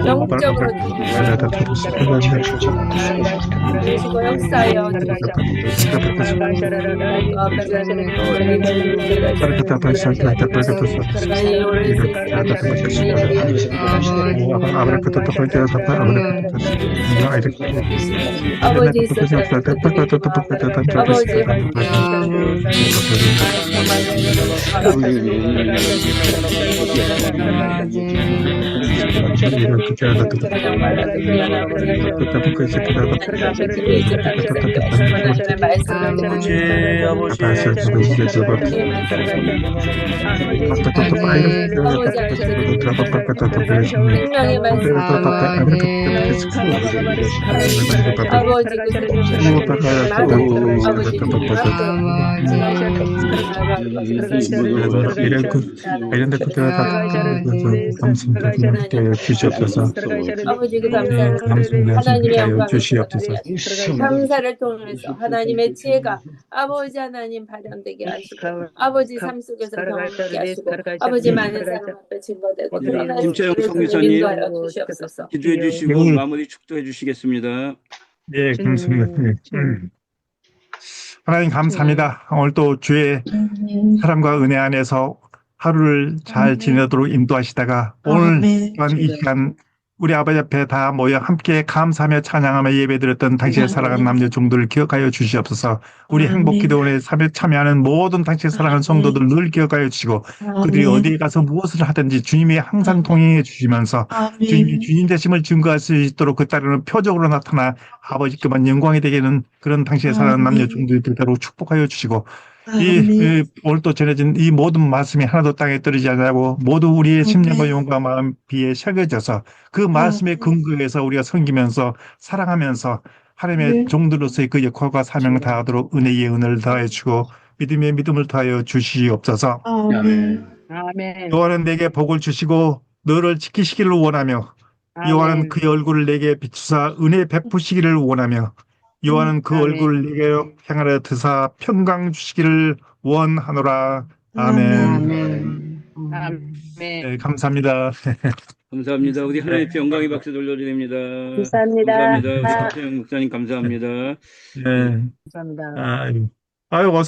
영적으로 주시고 역사여 아버지 있어서 생명의 말씀 아버지 그 감사합니다. 하나님의 영광 감사를 통해서 하나님의 지혜가 아버지 하나님 발현되게 하시고 아버지 삶 속에서 경험하게 하시고 아버지 많은 사람 앞에 증거되고 김채영 성교사님 인도하여 주시옵소서. 기도해 주시고 마무리 축도해 주시겠습니다. 예, 감사합니다. 하나님 감사합니다. 오늘 또 주의 사랑과 은혜 안에서 하루를 잘 지내도록 인도하시다가 오늘 또한 이 시간 우리 아버지 앞에 다 모여 함께 감사하며 찬양하며 예배드렸던 당신의 사랑하는 남녀 종들을 기억하여 주시옵소서. 우리 행복기도원에 참여하는 모든 당신의 사랑하는 성도들 늘 기억하여 주시고 그들이 어디에 가서 무엇을 하든지 주님이 항상 동행해 주시면서 주님이 주님 되심을 증거할 수 있도록 그 따르는 표적으로 나타나 아버지께만 영광이 되게는 그런 당신의 사랑하는 남녀 종들이 되도록 축복하여 주시고 오늘 또 전해진 이 모든 말씀이 하나도 땅에 떨어지지 않고 모두 우리의 심령과 영과 마음 비에 새겨져서 그 말씀의 근거에서 우리가 섬기면서 사랑하면서 하나님의 종들로서의 그 역할과 사명을 다하도록 은혜의 은혜를 더하여 주고 믿음의 믿음을 더하여 주시옵소서. 여호와는 내게 복을 주시고 너를 지키시기를 원하며 여호와는 그의 얼굴을 내게 비추사 은혜 베푸시기를 원하며 여호와는 그 얼굴을 내게 향하여 드사 평강 주시기를 원하노라. 아멘. 네, 감사합니다. 감사합니다. 우리 하나님 앞에 영광의 박수 돌려드립니다. 감사합니다. 감사합니다. 김채영 목사님 감사합니다. 네. 감사합니다. 아유, 어서